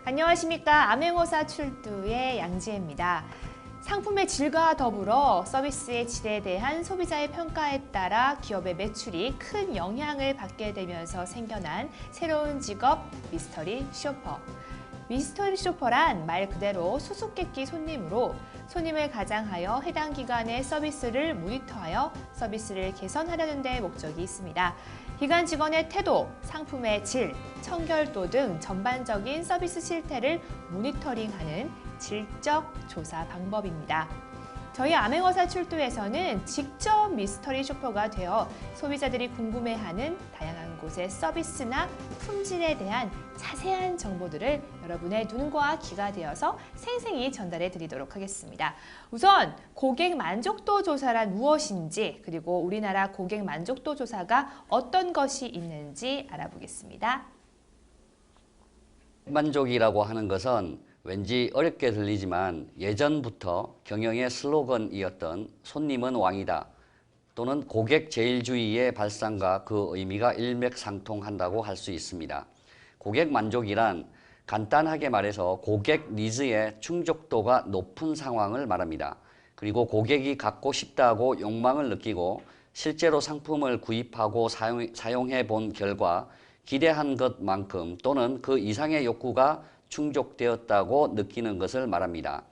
안녕하십니까. 암행어사 출두의 양지혜입니다. 상품의 질과 더불어 서비스의 질에 대한 소비자의 평가에 따라 기업의 매출이 큰 영향을 받게 되면서 생겨난 새로운 직업 미스터리 쇼퍼. 미스터리 쇼퍼란 말 그대로 수수께끼 손님으로 손님을 가장하여 해당 기관의 서비스를 모니터하여 서비스를 개선하려는 데 목적이 있습니다. 기관 직원의 태도, 상품의 질, 청결도 등 전반적인 서비스 실태를 모니터링하는 질적 조사 방법입니다. 저희 암행어사 출두에서는 직접 미스터리 쇼퍼가 되어 소비자들이 궁금해하는 다양한 곳의 서비스나 품질에 대한 자세한 정보들을 여러분의 눈과 귀가 되어서 생생히 전달해 드리도록 하겠습니다. 우선 고객 만족도 조사란 무엇인지, 그리고 우리나라 고객 만족도 조사가 어떤 것이 있는지 알아보겠습니다. 만족이라고 하는 것은 왠지 어렵게 들리지만 예전부터 경영의 슬로건이었던 손님은 왕이다 또는 고객 제일주의의 발상과 그 의미가 일맥상통한다고 할 수 있습니다. 고객 만족이란 간단하게 말해서 고객 니즈의 충족도가 높은 상황을 말합니다. 그리고 고객이 갖고 싶다고 욕망을 느끼고 실제로 상품을 구입하고 사용해 본 결과 기대한 것만큼 또는 그 이상의 욕구가 충족되었다고 느끼는 것을 말합니다.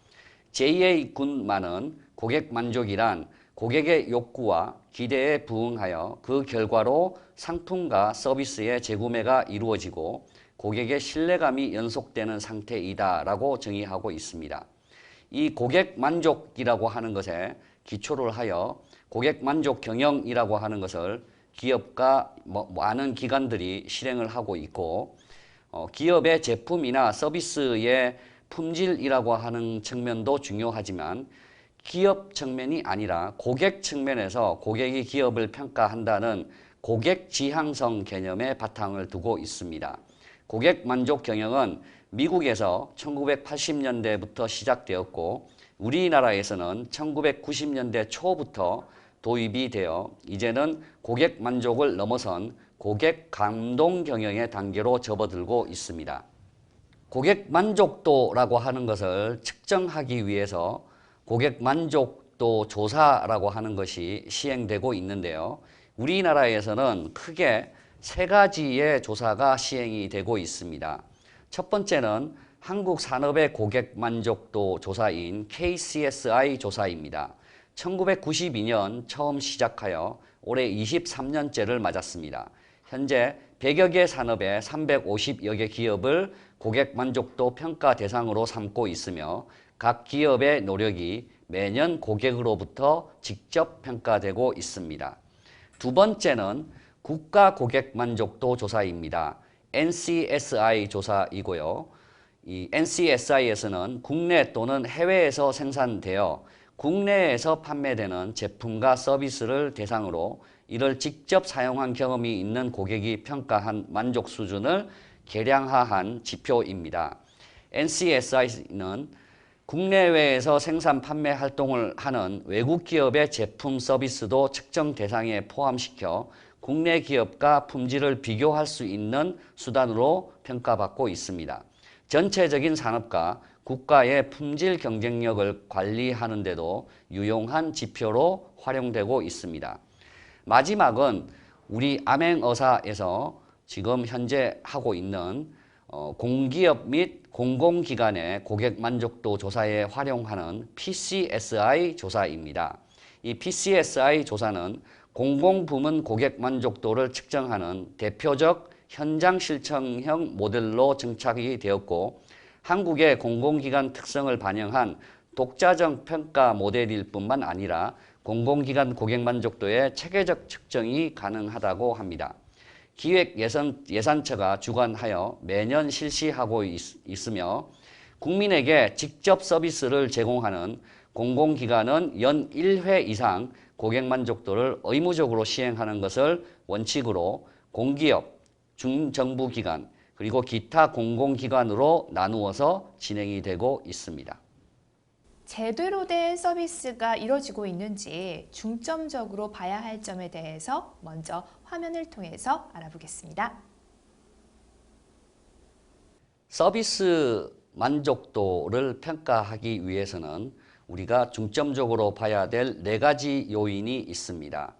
J.A. 굿만은 고객 만족이란 고객의 욕구와 기대에 부응하여 그 결과로 상품과 서비스의 재구매가 이루어지고 고객의 신뢰감이 연속되는 상태이다 라고 정의하고 있습니다. 이 고객 만족이라고 하는 것에 기초를 하여 고객 만족 경영이라고 하는 것을 기업과 많은 기관들이 실행을 하고 있고, 기업의 제품이나 서비스의 품질이라고 하는 측면도 중요하지만 기업 측면이 아니라 고객 측면에서 고객이 기업을 평가한다는 고객 지향성 개념의 바탕을 두고 있습니다. 고객 만족 경영은 미국에서 1980년대부터 시작되었고 우리나라에서는 1990년대 초부터 도입이 되어 이제는 고객 만족을 넘어선 고객 감동 경영의 단계로 접어들고 있습니다. 고객 만족도라고 하는 것을 측정하기 위해서 고객 만족도 조사라고 하는 것이 시행되고 있는데요. 우리나라에서는 크게 세 가지의 조사가 시행이 되고 있습니다. 첫 번째는 한국산업의 고객 만족도 조사인 KCSI 조사입니다. 1992년 처음 시작하여 올해 23년째를 맞았습니다. 현재 100여 개 산업의 350여 개 기업을 고객 만족도 평가 대상으로 삼고 있으며 각 기업의 노력이 매년 고객으로부터 직접 평가되고 있습니다. 두 번째는 국가 고객 만족도 조사입니다. NCSI 조사이고요. 이 NCSI에서는 국내 또는 해외에서 생산되어 국내에서 판매되는 제품과 서비스를 대상으로 이를 직접 사용한 경험이 있는 고객이 평가한 만족 수준을 계량화한 지표입니다. NCSI는 국내외에서 생산 판매 활동을 하는 외국 기업의 제품 서비스도 측정 대상에 포함시켜 국내 기업과 품질을 비교할 수 있는 수단으로 평가받고 있습니다. 전체적인 산업과 국가의 품질 경쟁력을 관리하는 데도 유용한 지표로 활용되고 있습니다. 마지막은 우리 암행어사에서 지금 현재 하고 있는 공기업 및 공공기관의 고객 만족도 조사에 활용하는 PCSI 조사입니다. 이 PCSI 조사는 공공부문 고객 만족도를 측정하는 대표적 현장 실천형 모델로 정착이 되었고 한국의 공공기관 특성을 반영한 독자적 평가 모델일 뿐만 아니라 공공기관 고객 만족도의 체계적 측정이 가능하다고 합니다. 기획예산처가 주관하여 매년 실시하고 있으며 국민에게 직접 서비스를 제공하는 공공기관은 연 1회 이상 고객 만족도를 의무적으로 시행하는 것을 원칙으로 공기업, 중정부기관, 그리고 기타 공공기관으로 나누어서 진행이 되고 있습니다. 제대로 된 서비스가 이루어지고 있는지 중점적으로 봐야 할 점에 대해서 먼저 화면을 통해서 알아보겠습니다. 서비스 만족도를 평가하기 위해서는 우리가 중점적으로 봐야 될 4가지 요인이 있습니다.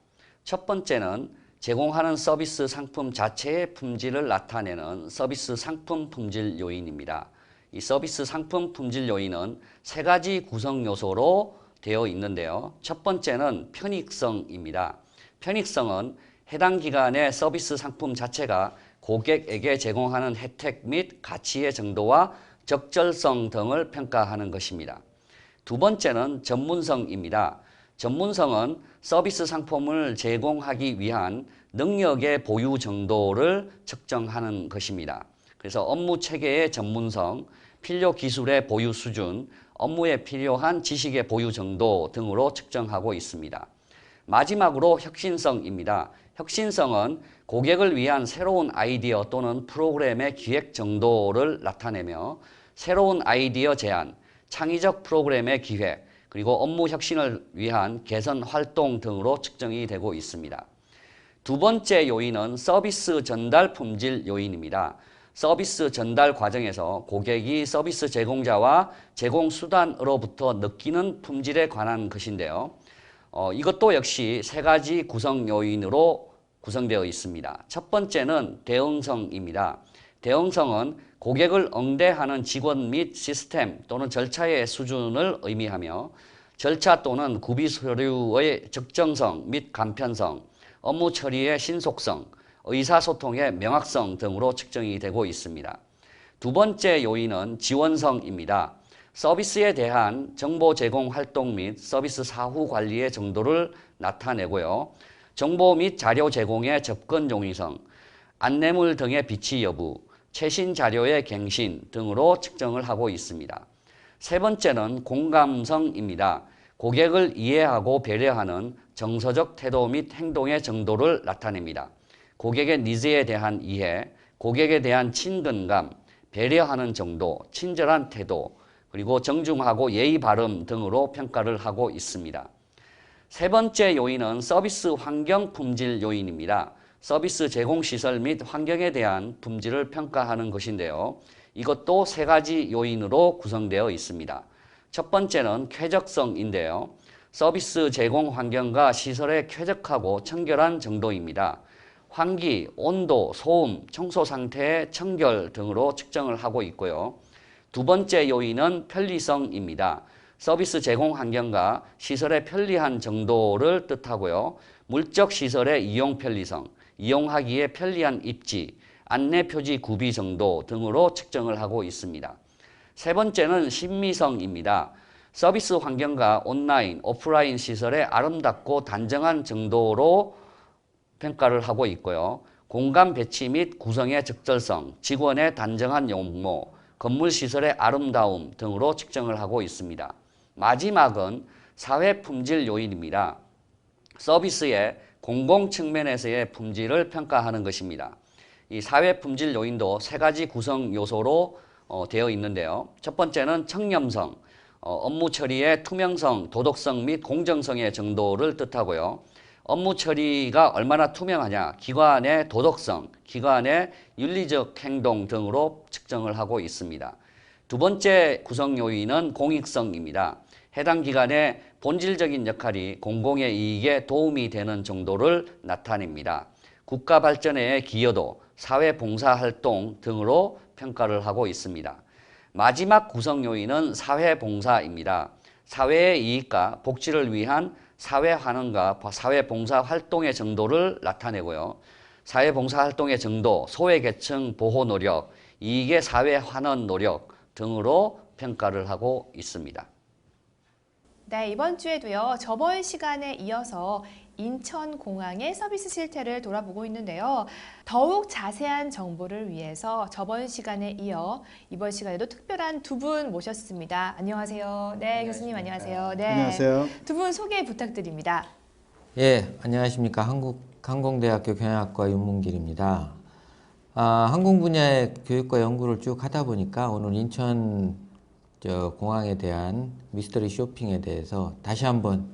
첫 번째는 제공하는 서비스 상품 자체의 품질을 나타내는 서비스 상품 품질 요인입니다. 이 서비스 상품 품질 요인은 3가지 구성 요소로 되어 있는데요. 첫 번째는 편익성입니다. 편익성은 해당 기관의 서비스 상품 자체가 고객에게 제공하는 혜택 및 가치의 정도와 적절성 등을 평가하는 것입니다. 두 번째는 전문성입니다. 전문성은 서비스 상품을 제공하기 위한 능력의 보유 정도를 측정하는 것입니다. 그래서 업무 체계의 전문성, 필요 기술의 보유 수준, 업무에 필요한 지식의 보유 정도 등으로 측정하고 있습니다. 마지막으로 혁신성입니다. 혁신성은 고객을 위한 새로운 아이디어 또는 프로그램의 기획 정도를 나타내며 새로운 아이디어 제안, 창의적 프로그램의 기획, 그리고 업무 혁신을 위한 개선 활동 등으로 측정이 되고 있습니다. 두 번째 요인은 서비스 전달 품질 요인입니다. 서비스 전달 과정에서 고객이 서비스 제공자와 제공 수단으로부터 느끼는 품질에 관한 것인데요. 이것도 역시 3가지 구성 요인으로 구성되어 있습니다. 첫 번째는 대응성입니다. 대응성은 고객을 응대하는 직원 및 시스템 또는 절차의 수준을 의미하며 절차 또는 구비 서류의 적정성 및 간편성, 업무 처리의 신속성, 의사소통의 명확성 등으로 측정이 되고 있습니다. 두 번째 요인은 지원성입니다. 서비스에 대한 정보 제공 활동 및 서비스 사후 관리의 정도를 나타내고요. 정보 및 자료 제공의 접근 용이성, 안내물 등의 비치 여부, 최신 자료의 갱신 등으로 측정을 하고 있습니다. 세 번째는 공감성입니다. 고객을 이해하고 배려하는 정서적 태도 및 행동의 정도를 나타냅니다. 고객의 니즈에 대한 이해, 고객에 대한 친근감, 배려하는 정도, 친절한 태도, 그리고 정중하고 예의 바름 등으로 평가를 하고 있습니다. 세 번째 요인은 서비스 환경 품질 요인입니다. 서비스 제공 시설 및 환경에 대한 품질을 평가하는 것인데요. 이것도 3가지 요인으로 구성되어 있습니다. 첫 번째는 쾌적성인데요. 서비스 제공 환경과 시설의 쾌적하고 청결한 정도입니다. 환기, 온도, 소음, 청소 상태의 청결 등으로 측정을 하고 있고요. 두 번째 요인은 편리성입니다. 서비스 제공 환경과 시설의 편리한 정도를 뜻하고요. 물적 시설의 이용 편리성, 이용하기에 편리한 입지, 안내 표지 구비 정도 등으로 측정을 하고 있습니다. 세 번째는 신미성입니다. 서비스 환경과 온라인, 오프라인 시설의 아름답고 단정한 정도로 평가를 하고 있고요. 공간 배치 및 구성의 적절성, 직원의 단정한 용모, 건물 시설의 아름다움 등으로 측정을 하고 있습니다. 마지막은 사회 품질 요인입니다. 서비스의 공공 측면에서의 품질을 평가하는 것입니다. 이 사회 품질 요인도 3가지 구성 요소로 되어 있는데요. 첫 번째는 청렴성, 업무 처리의 투명성, 도덕성 및 공정성의 정도를 뜻하고요. 업무 처리가 얼마나 투명하냐, 기관의 도덕성, 기관의 윤리적 행동 등으로 측정을 하고 있습니다. 두 번째 구성 요인은 공익성입니다. 해당 기관의 본질적인 역할이 공공의 이익에 도움이 되는 정도를 나타냅니다. 국가 발전의 기여도, 사회 봉사 활동 등으로 평가를 하고 있습니다. 마지막 구성 요인은 사회 봉사입니다. 사회의 이익과 복지를 위한 사회 환원과 사회 봉사 활동의 정도를 나타내고요. 사회 봉사 활동의 정도, 소외계층 보호 노력, 이익의 사회 환원 노력 등으로 평가를 하고 있습니다. 네, 이번 주에도요. 저번 시간에 이어서 인천공항의 서비스 실태를 돌아보고 있는데요. 더욱 자세한 정보를 위해서 저번 시간에 이어 이번 시간에도 특별한 2분 모셨습니다. 안녕하세요. 네, 교수님 안녕하세요. 네, 안녕하세요. 2분 소개 부탁드립니다. 예, 안녕하십니까. 항공대학교 경영학과 윤문길입니다. 항공 분야의 교육과 연구를 쭉 하다 보니까 오늘 인천 공항에 대한 미스터리 쇼핑에 대해서 다시 한번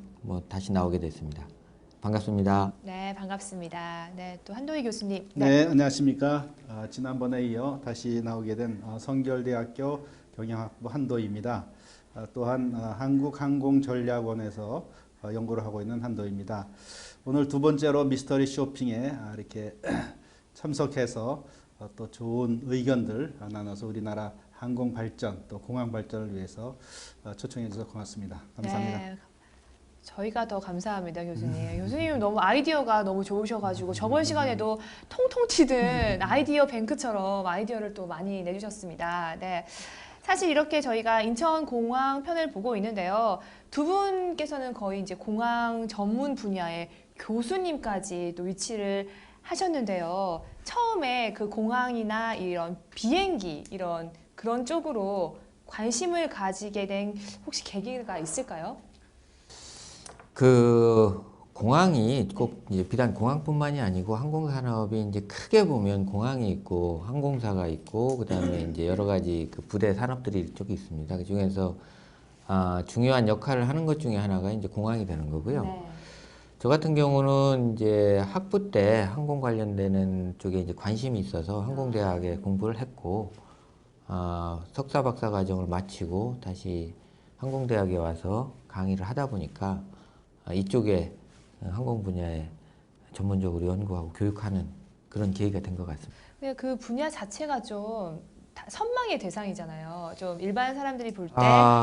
다시 나오게 됐습니다. 반갑습니다. 네, 반갑습니다. 네, 또 한도희 교수님. 네, 안녕하십니까. 지난번에 이어 다시 나오게 된 성결대학교 경영학부 한도희입니다. 또한 한국항공전략원에서 연구를 하고 있는 한도희입니다. 오늘 두 번째로 미스터리 쇼핑에 이렇게 참석해서 또 좋은 의견들 나눠서 우리나라 항공 발전 또 공항 발전을 위해서 초청해 주셔서 고맙습니다. 감사합니다. 네, 저희가 더 감사합니다, 교수님. 교수님 너무 아이디어가 너무 좋으셔가지고 저번 시간에도 통통 튀는 아이디어 뱅크처럼 아이디어를 또 많이 내주셨습니다. 네. 사실 이렇게 저희가 인천공항 편을 보고 있는데요. 두 분께서는 거의 이제 공항 전문 분야의 교수님까지 또 위치를 하셨는데요. 처음에 그 공항이나 이런 비행기 이런 그런 쪽으로 관심을 가지게 된 혹시 계기가 있을까요? 그 공항이 꼭 이제 비단 공항뿐만이 아니고 항공산업이 이제 크게 보면 공항이 있고 항공사가 있고 그다음에 이제 여러 가지 그 부대 산업들이 쪽이 있습니다. 그 중에서 중요한 역할을 하는 것 중에 하나가 이제 공항이 되는 거고요. 네. 저 같은 경우는 이제 학부 때 항공 관련되는 쪽에 이제 관심이 있어서 항공대학에 공부를 했고 석사 박사 과정을 마치고 다시 항공대학에 와서 강의를 하다 보니까 이쪽에 항공 분야에 전문적으로 연구하고 교육하는 그런 계기가 된 것 같습니다. 근데 그 분야 자체가 좀 선망의 대상이잖아요. 좀 일반 사람들이 볼 때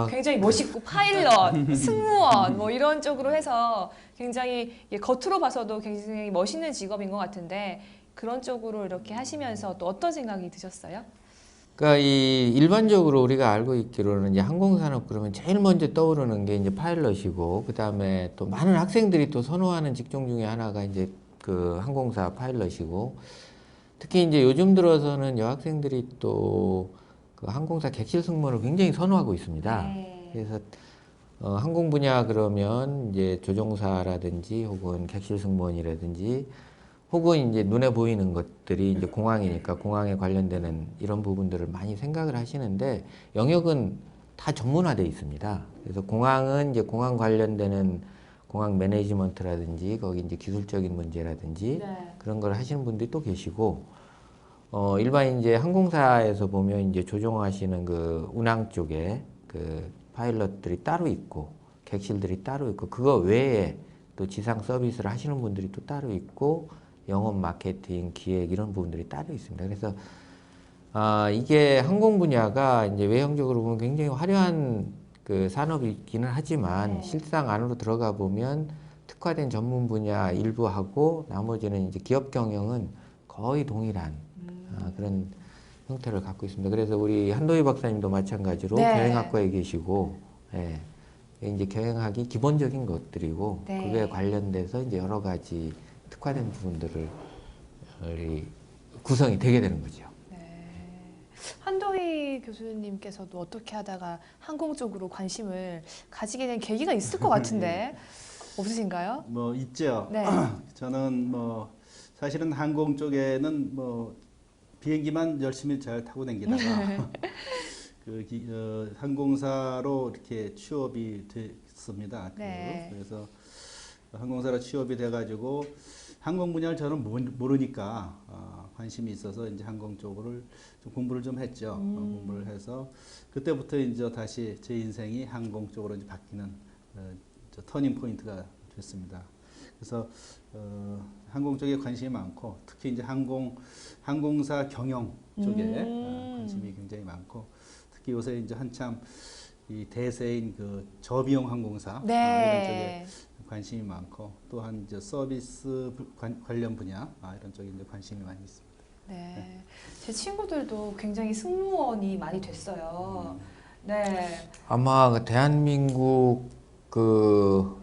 굉장히 멋있고 파일럿, 승무원 뭐 이런 쪽으로 해서 굉장히 겉으로 봐서도 굉장히 멋있는 직업인 것 같은데 그런 쪽으로 이렇게 하시면서 또 어떤 생각이 드셨어요? 그러니까 이 일반적으로 우리가 알고 있기로는 이제 항공산업 그러면 제일 먼저 떠오르는 게 이제 파일럿이고 그 다음에 또 많은 학생들이 또 선호하는 직종 중에 하나가 이제 그 항공사 파일럿이고 특히 이제 요즘 들어서는 여학생들이 또 그 항공사 객실 승무원을 굉장히 선호하고 있습니다. 네. 그래서 항공 분야 그러면 이제 조종사라든지 혹은 객실 승무원이라든지 혹은 이제 눈에 보이는 것들이 이제 공항이니까 공항에 관련되는 이런 부분들을 많이 생각을 하시는데 영역은 다 전문화되어 있습니다. 그래서 공항은 이제 공항 관련되는 공항 매니지먼트라든지 거기 이제 기술적인 문제라든지 네. 그런 걸 하시는 분들이 또 계시고 일반 이제 항공사에서 보면 이제 조종하시는 그 운항 쪽에 그 파일럿들이 따로 있고 객실들이 따로 있고 그거 외에 또 지상 서비스를 하시는 분들이 또 따로 있고 영업, 마케팅, 기획 이런 부분들이 따로 있습니다. 그래서 이게 항공 분야가 이제 외형적으로 보면 굉장히 화려한 그 산업이기는 하지만 네. 실상 안으로 들어가 보면 특화된 전문 분야 일부하고 나머지는 이제 기업 경영은 거의 동일한 그런 형태를 갖고 있습니다. 그래서 우리 한도희 박사님도 마찬가지로 네. 경영학과에 계시고, 예, 이제 경영학이 기본적인 것들이고 네. 그게 관련돼서 이제 여러 가지 특화된 부분들을 구성이 되게 되는 거죠. 네. 한도희 교수님께서도 어떻게 하다가 항공 쪽으로 관심을 가지게 된 계기가 있을 것 같은데 없으신가요? 뭐 있죠. 네. 저는 뭐 사실은 항공 쪽에는 뭐 비행기만 열심히 잘 타고 다니다가 항공사로 이렇게 취업이 됐습니다. 네. 그래서 항공사로 취업이 돼가지고 항공 분야를 저는 모르니까 관심이 있어서 이제 항공 쪽으로 좀 공부를 좀 했죠. 공부를 해서 그때부터 이제 다시 제 인생이 항공 쪽으로 이제 바뀌는 터닝 포인트가 됐습니다. 그래서 항공 쪽에 관심이 많고 특히 이제 항공사 경영 쪽에 관심이 굉장히 많고 특히 요새 이제 한참 이 대세인 그 저비용 항공사 이런 네. 쪽에 관심이 많고 또한 이제 서비스 관련 분야 이런 쪽에 이제 관심이 많이 있습니다. 네. 제 친구들도 굉장히 승무원이 많이 됐어요. 네. 아마 그 대한민국 그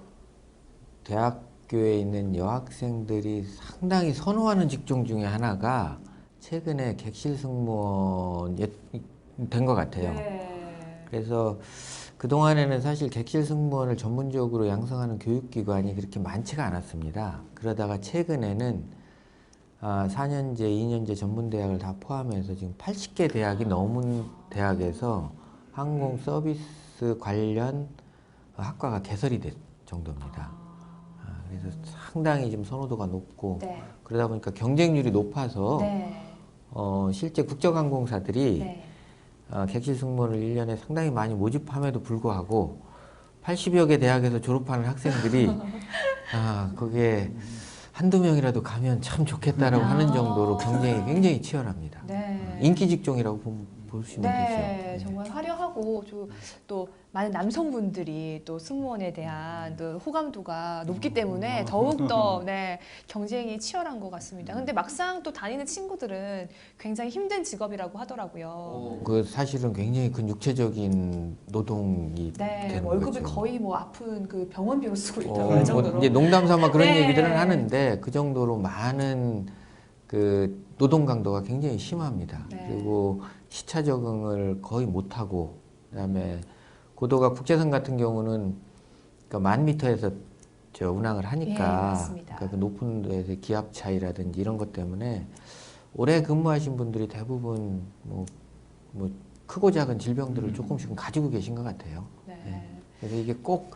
대학교에 있는 여학생들이 상당히 선호하는 직종 중에 하나가 최근에 객실 승무원 된 것 같아요. 네. 그래서 그동안에는 사실 객실 승무원을 전문적으로 양성하는 교육기관이 그렇게 많지가 않았습니다. 그러다가 최근에는 4년제, 2년제 전문대학을 다 포함해서 지금 80개 대학이 넘은 대학에서 항공 서비스 관련 학과가 개설이 된 정도입니다. 그래서 상당히 좀 선호도가 높고 네. 그러다 보니까 경쟁률이 높아서 네. 실제 국적항공사들이 네. 객실 승무원을 1년에 상당히 많이 모집함에도 불구하고 80여 개 대학에서 졸업하는 학생들이 거기에 한두 명이라도 가면 참 좋겠다라고 하는 정도로 경쟁이 굉장히 치열합니다. 네. 인기 직종이라고 보시면 네, 되죠. 정말 화려하고 또 많은 남성분들이 또 승무원에 대한 또 호감도가 높기 때문에 더욱더 네, 경쟁이 치열한 것 같습니다. 근데 막상 또 다니는 친구들은 굉장히 힘든 직업이라고 하더라고요. 그 사실은 굉장히 큰 육체적인 노동이 네, 되는 월급이 거죠. 거의 뭐 아픈 그 병원비로 쓰고 있다고 할 정도로. 이제 농담 삼아 그런 네. 얘기들은 하는데 그 정도로 많은 그 노동 강도가 굉장히 심합니다. 네. 그리고 시차 적응을 거의 못하고 그다음에 고도가 국제선 같은 경우는 그러니까 1000m에서 운항을 예, 하니까 맞습니다. 그러니까 그 높은 데서 기압 차이라든지 이런 것 때문에 오래 근무하신 분들이 대부분 뭐 크고 작은 질병들을 조금씩은 가지고 계신 것 같아요. 네. 그래서 이게 꼭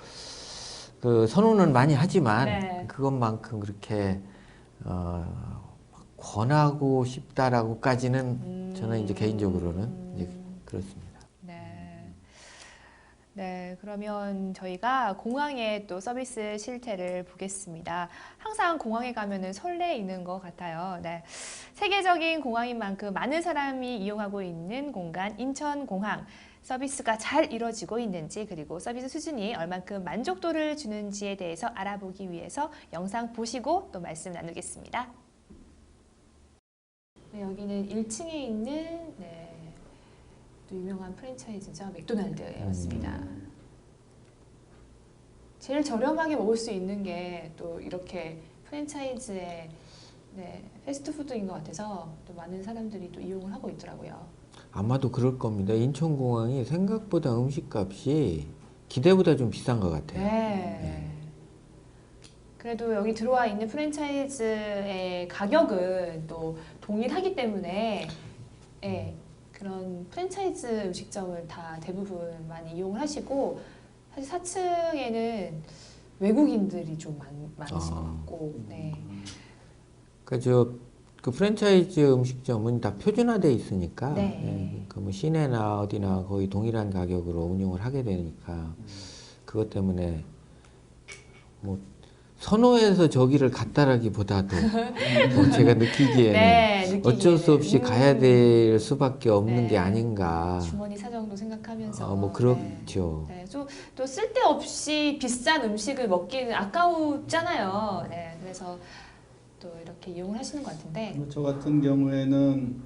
그 선호는 많이 하지만 네. 그것만큼 그렇게 권하고 싶다라고까지는 저는 이제 개인적으로는 이제 그렇습니다. 네. 네, 그러면 저희가 공항의 또 서비스 실태를 보겠습니다. 항상 공항에 가면은 설레이는 것 같아요. 네. 세계적인 공항인 만큼 많은 사람이 이용하고 있는 공간 인천공항. 서비스가 잘 이루어지고 있는지 그리고 서비스 수준이 얼만큼 만족도를 주는지에 대해서 알아보기 위해서 영상 보시고 또 말씀 나누겠습니다. 네, 여기는 1층에 있는 또 유명한 프랜차이즈죠. 맥도날드였습니다. 제일 저렴하게 먹을 수 있는 게 또 이렇게 프랜차이즈의 패스트푸드인 것 같아서 또 많은 사람들이 또 이용을 하고 있더라고요. 아마도 그럴 겁니다. 인천공항이 생각보다 음식값이 기대보다 좀 비싼 것 같아요. 네. 그래도 여기 들어와 있는 프랜차이즈의 가격은 또 동일하기 때문에 그런 프랜차이즈 음식점을 다 대부분 많이 이용을 하시고 사실 4층에는 외국인들이 좀 많으신 것 같고 네. 그러니까 그 프랜차이즈 음식점은 다 표준화돼 있으니까 네. 그 뭐 시내나 어디나 거의 동일한 가격으로 운영을 하게 되니까 그것 때문에 뭐 선호해서 저기를 갔다라기보다도 제가 느끼기에는 어쩔 수 없이 가야 될 수밖에 없는 게 아닌가. 주머니 사정도 생각하면서 뭐 그렇죠. 네. 또 쓸데없이 비싼 음식을 먹기는 아까웠잖아요. 네. 그래서 또 이렇게 이용을 하시는 것 같은데 저 같은 경우에는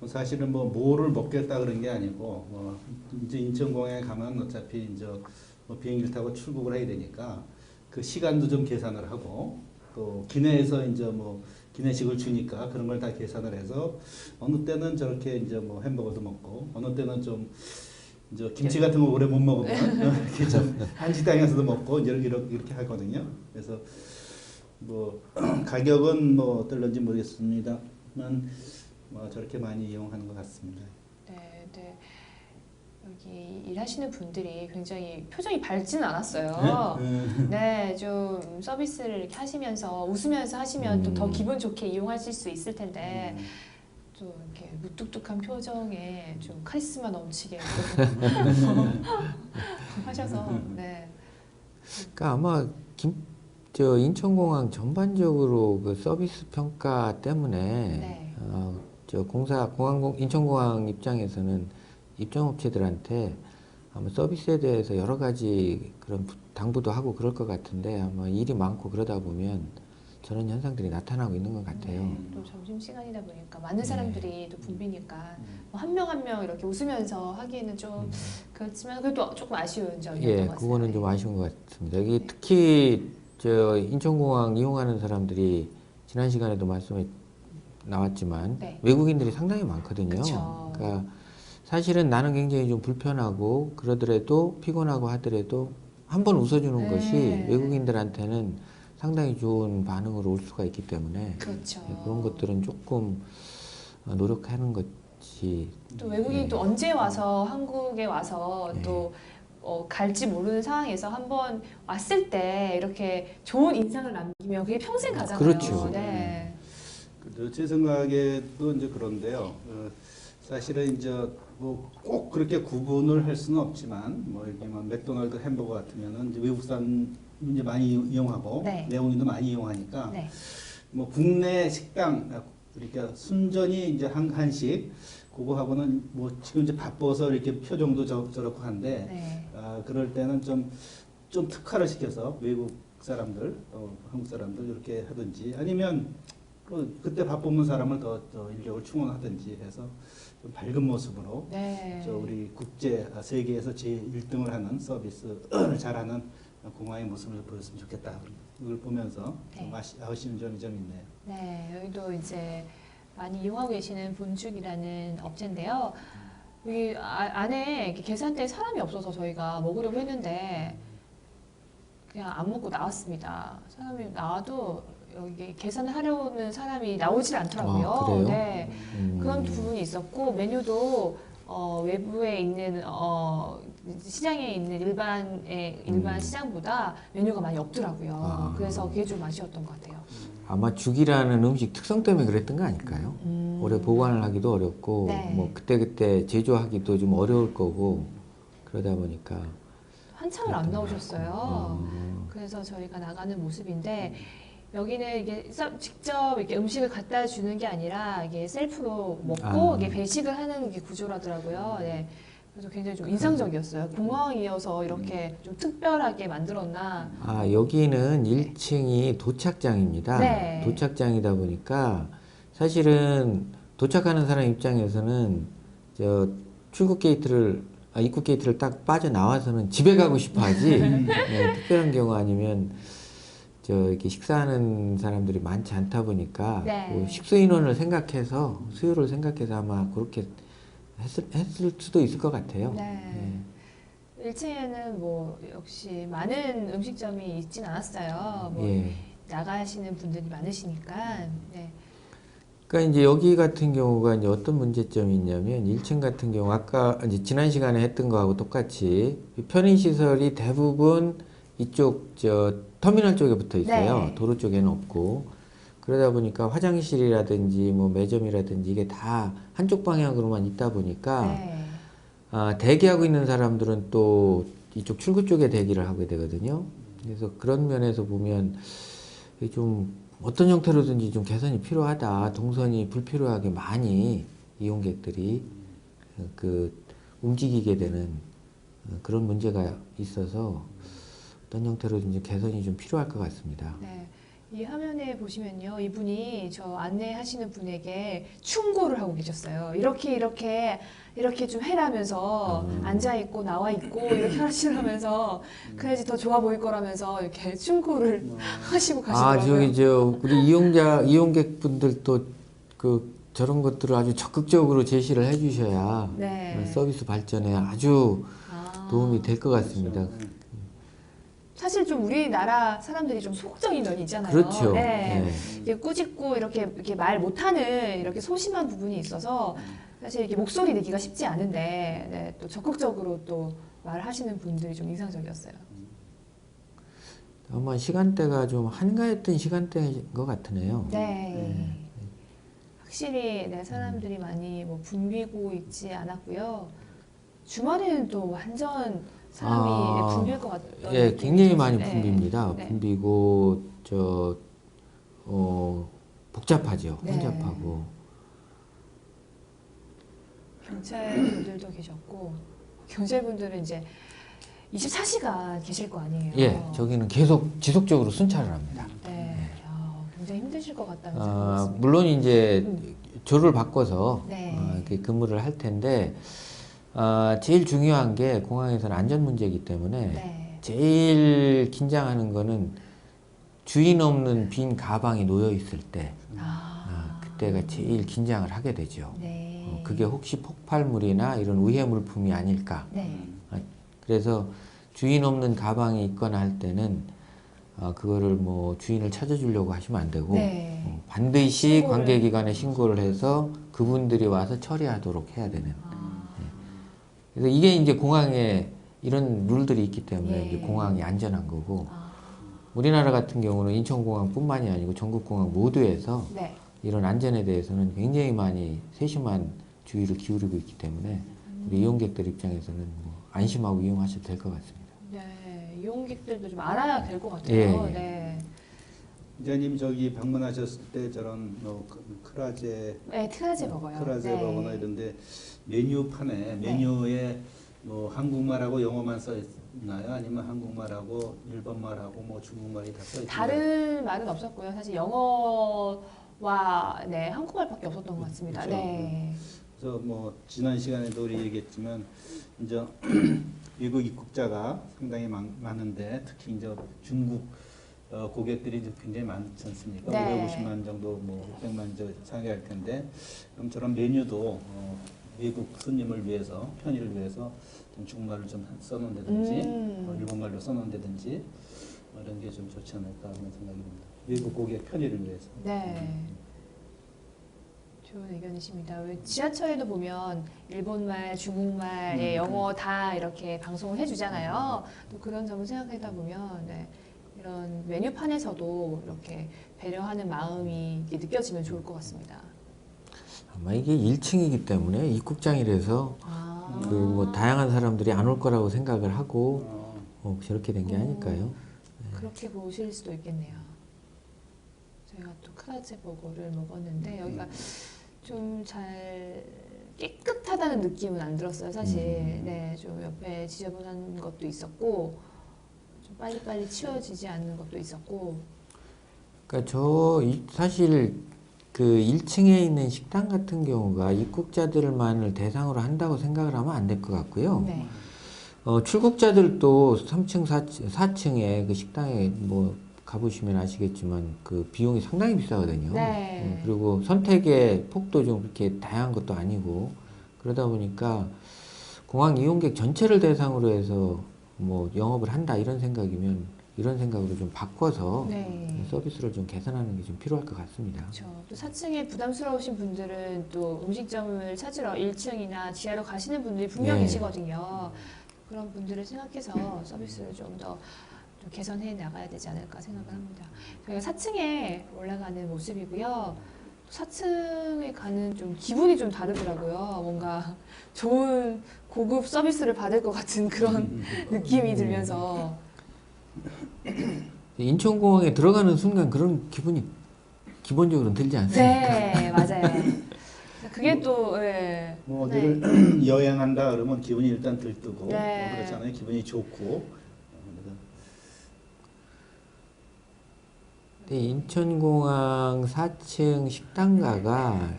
사실은 뭐를 먹겠다 그런 게 아니고 이제 인천공항에 가면 어차피 이제 비행기를 타고 출국을 해야 되니까 그 시간도 좀 계산을 하고 또 기내에서 이제 기내식을 주니까 그런 걸 다 계산을 해서 어느 때는 저렇게 이제 햄버거도 먹고 어느 때는 좀 이제 김치 같은 거 오래 못 먹으면 이렇게 좀 한식당에서도 먹고 이렇게 하거든요. 그래서 가격은 어떨런지 모르겠습니다만 저렇게 많이 이용하는 것 같습니다. 네. 여기 일하시는 분들이 굉장히 표정이 밝지는 않았어요. 네, 좀 서비스를 이렇게 하시면서 웃으면서 하시면 또 더 기분 좋게 이용하실 수 있을 텐데 또 이렇게 무뚝뚝한 표정에 좀 카리스마 넘치게 하셔서 네. 그러니까 아마 인천공항 전반적으로 그 서비스 평가 때문에 인천공항 입장에서는 입점업체들한테 아마 서비스에 대해서 여러 가지 그런 당부도 하고 그럴 것 같은데 아마 일이 많고 그러다 보면 저런 현상들이 나타나고 있는 것 같아요. 또 점심시간이다 보니까 많은 사람들이 또 붐비니까 한 명 한 명 이렇게 웃으면서 하기에는 좀 그렇지만 그래도 조금 아쉬운 점이었던 것 같습니다. 그거는 좀 아쉬운 것 같습니다. 여기 특히 인천공항 이용하는 사람들이 지난 시간에도 말씀이 나왔지만 외국인들이 상당히 많거든요. 그쵸. 그러니까 사실은 나는 굉장히 좀 불편하고 그러더라도 피곤하고 하더라도 한번 웃어주는 것이 외국인들한테는 상당히 좋은 반응으로 올 수가 있기 때문에 그렇죠. 그런 것들은 조금 노력하는 것이 또 외국인이 또 언제 와서 한국에 와서 또 갈지 모르는 상황에서 한번 왔을 때 이렇게 좋은 인상을 남기면 그게 평생 가잖아요. 그렇죠. 네. 제 생각에도 이제 그런데요. 사실은 이제 뭐 꼭 그렇게 구분을 할 수는 없지만 뭐 이렇게 막 맥도날드 햄버거 같으면은 이제 외국산 이제 많이 이용하고 네. 내국인도 많이 이용하니까 네. 뭐 국내 식당 그러니까 순전히 이제 한식 그거하고는 뭐 지금 이제 바빠서 이렇게 표정도 저렇고 한데 네. 그럴 때는 좀 특화를 시켜서 외국 사람들 한국 사람들 이렇게 하든지 아니면 그때 바쁘는 사람을 더 인력을 충원하든지 해서 좀 밝은 모습으로 네. 우리 세계에서 제1등을 하는 서비스를 잘하는 공항의 모습을 보였으면 좋겠다. 이걸 보면서 좀 네. 아쉬운 점이 좀 있네요. 네, 여기도 이제 많이 이용하고 계시는 본죽이라는 업체인데요. 여기 안에 이렇게 계산대에 사람이 없어서 저희가 먹으려고 했는데 그냥 안 먹고 나왔습니다. 사람이 나와도 여기 계산을 하려는 사람이 나오질 않더라고요. 아, 그래요? 네, 그런 부분이 있었고 메뉴도 외부에 있는 시장에 있는 일반 시장보다 메뉴가 많이 없더라고요. 아. 그래서 그게 좀 아쉬웠던 것 같아요. 아마 죽이라는 음식 특성 때문에 그랬던 거 아닐까요? 오래 보관을 하기도 어렵고 네. 뭐 그때그때 제조하기도 좀 어려울 거고 그러다 보니까 한참을 안 나오셨어요. 그래서 저희가 나가는 모습인데 여기는 이게 직접 이렇게 음식을 갖다 주는 게 아니라 이게 셀프로 먹고 아. 이게 배식을 하는 게 구조라더라고요. 네. 그래서 굉장히 좀 인상적이었어요. 공항이어서 이렇게 좀 특별하게 만들었나. 아 여기는 1층이 도착장입니다. 네. 도착장이다 보니까 사실은 도착하는 사람 입장에서는 저 출국 게이트를 입국 게이트를 딱 빠져 나와서는 집에 가고 싶어하지. 네, 특별한 경우 아니면 이렇게 식사하는 사람들이 많지 않다 보니까 네. 뭐 식수 인원을 생각해서 수요를 생각해서 아마 그렇게 했을 수도 있을 것 같아요. 네. 1층에는 뭐 역시 많은 음식점이 있진 않았어요. 뭐 예. 나가시는 분들이 많으시니까. 네. 그러니까 이제 여기 같은 경우가 이제 어떤 문제점이 있냐면 1층 같은 경우 아까 이제 지난 시간에 했던 거하고 똑같이 편의 시설이 대부분 이쪽 터미널 쪽에 붙어 있어요. 네. 도로 쪽에는 없고 그러다 보니까 화장실이라든지 뭐 매점이라든지 이게 다 한쪽 방향으로만 있다 보니까 네. 대기하고 있는 사람들은 또 이쪽 출구 쪽에 대기를 하게 되거든요. 그래서 그런 면에서 보면 좀 어떤 형태로든지 좀 개선이 필요하다. 동선이 불필요하게 많이 이용객들이 움직이게 되는 그런 문제가 있어서 어떤 형태로든지 개선이 좀 필요할 것 같습니다. 네. 이 화면에 보시면요, 이분이 저 안내하시는 분에게 충고를 하고 계셨어요. 이렇게 좀 해라면서 앉아 있고 나와 있고 이렇게 하시라면서 그래야지 더 좋아 보일 거라면서 이렇게 충고를 하시고 가시더라고요. 우리 이용객분들도 저런 것들을 아주 적극적으로 제시를 해주셔야 네. 서비스 발전에 아주 도움이 될 것 같습니다. 사실 좀 우리나라 사람들이 좀 소극적인 면이 있잖아요. 그렇죠. 네. 네. 이게 꾸짖고 이렇게 말 못하는 이렇게 소심한 부분이 있어서 사실 이렇게 목소리 내기가 쉽지 않은데 네, 또 적극적으로 또 말하시는 분들이 좀 인상적이었어요. 아마 시간대가 좀 한가했던 시간대인 것 같으네요. 네. 확실히 네, 사람들이 많이 뭐 붐비고 있지 않았고요. 주말에는 또 완전 사람이 붐빌 것 같던 예, 느낌이 굉장히 많이 들었어요. 붐빕니다. 네. 붐비고 복잡하죠. 네. 혼잡하고. 경찰분들도 계셨고 경찰분들은 이제 24시간 계실 거 아니에요. 예, 저기는 계속 지속적으로 순찰을 합니다. 네, 굉장히 힘드실 것 같다는 생각이 들었습니다. 물론 이제 조를 바꿔서 네. 이렇게 근무를 할 텐데 제일 중요한 게 공항에서는 안전 문제이기 때문에 네. 제일 긴장하는 거는 주인 없는 빈 가방이 놓여 있을 때 그때가 제일 긴장을 하게 되죠. 네. 그게 혹시 폭발물이나 이런 위해 물품이 아닐까. 네. 그래서 주인 없는 가방이 있거나 할 때는 그거를 뭐 주인을 찾아주려고 하시면 안 되고 네. 반드시 신고를- 관계기관에 신고를 해서 그분들이 와서 처리하도록 해야 되는. 그래서 이게 이제 공항의 이런 룰들이 있기 때문에 예. 이제 공항이 안전한 거고 아, 우리나라 같은 경우는 인천공항뿐만이 아니고 전국공항 모두에서 네. 이런 안전에 대해서는 굉장히 많이 세심한 주의를 기울이고 있기 때문에 우리 이용객들 입장에서는 뭐 안심하고 이용하셔도 될 것 같습니다. 네, 이용객들도 좀 알아야 될 것 같아요. 예. 네. 기자님 저기 방문하셨을 때 저런 크라제 네, 트라제 먹어요. 크라제 네. 버거나 이런데 메뉴판에 메뉴에 뭐 한국말하고 영어만 써 있나요? 아니면 한국말하고 일본말하고 뭐 중국말이 다 써 있나요? 다른 말은 없었고요. 사실 영어와 네, 한국말밖에 없었던 것 같습니다. 그렇죠. 네. 그래서 뭐 지난 시간에도 우리 얘기했지만 이제 외국 입국자가 상당히 많은데 특히 이제 중국 고객들이 이제 굉장히 많지 않습니까? 네. 550만 정도 뭐 600만 저 상회할 텐데 그럼 저런 메뉴도 외국 손님을 위해서 편의를 위해서 좀 중국말을 좀 써놓는다든지 일본말로 써놓는다든지 뭐 이런 게 좀 좋지 않을까 하는 생각이 듭니다. 외국 고객 편의를 위해서. 네. 좋은 의견이십니다. 왜 지하철에도 보면 일본말, 중국말, 영어 다 이렇게 방송을 해주잖아요. 또 그런 점을 생각하다 보면 네, 이런 메뉴판에서도 이렇게 배려하는 마음이 이렇게 느껴지면 좋을 것 같습니다. 아마 이게 1층이기 때문에 입국장이라서 아. 그 뭐 다양한 사람들이 안 올 거라고 생각을 하고 저렇게 된 게 아닐까요? 그렇게 보실 수도 있겠네요. 저희가 또 크라제 버거를 먹었는데 여기가 좀 잘 깨끗하다는 느낌은 안 들었어요, 사실. 네, 좀 옆에 지저분한 것도 있었고 좀 빨리빨리 치워지지 않는 것도 있었고. 그러니까 사실 그 1층에 있는 식당 같은 경우가 입국자들만을 대상으로 한다고 생각을 하면 안 될 것 같고요. 네. 출국자들도 3층, 4층에 그 식당에 뭐 가보시면 아시겠지만 그 비용이 상당히 비싸거든요. 네. 그리고 선택의 폭도 좀 그렇게 다양한 것도 아니고 그러다 보니까 공항 이용객 전체를 대상으로 해서 뭐 영업을 한다 이런 생각이면 이런 생각으로 좀 바꿔서 네. 서비스를 좀 개선하는 게 좀 필요할 것 같습니다. 그렇죠. 또 4층에 부담스러우신 분들은 또 음식점을 찾으러 1층이나 지하로 가시는 분들이 분명 네. 계시거든요. 그런 분들을 생각해서 서비스를 좀 더 개선해 나가야 되지 않을까 생각을 합니다. 저희가 4층에 올라가는 모습이고요. 4층에 가는 좀 기분이 좀 다르더라고요. 뭔가 좋은 고급 서비스를 받을 것 같은 그런 느낌이 들면서. 인천공항에 들어가는 순간 그런 기분이 기본적으로 들지 않습니까? 네, 맞아요. 그게 또 예. 뭐 네. 어디를 여행한다 그러면 기분이 일단 들뜨고 네. 뭐 그렇잖아요. 기분이 좋고. 근데 인천공항 4층 식당가가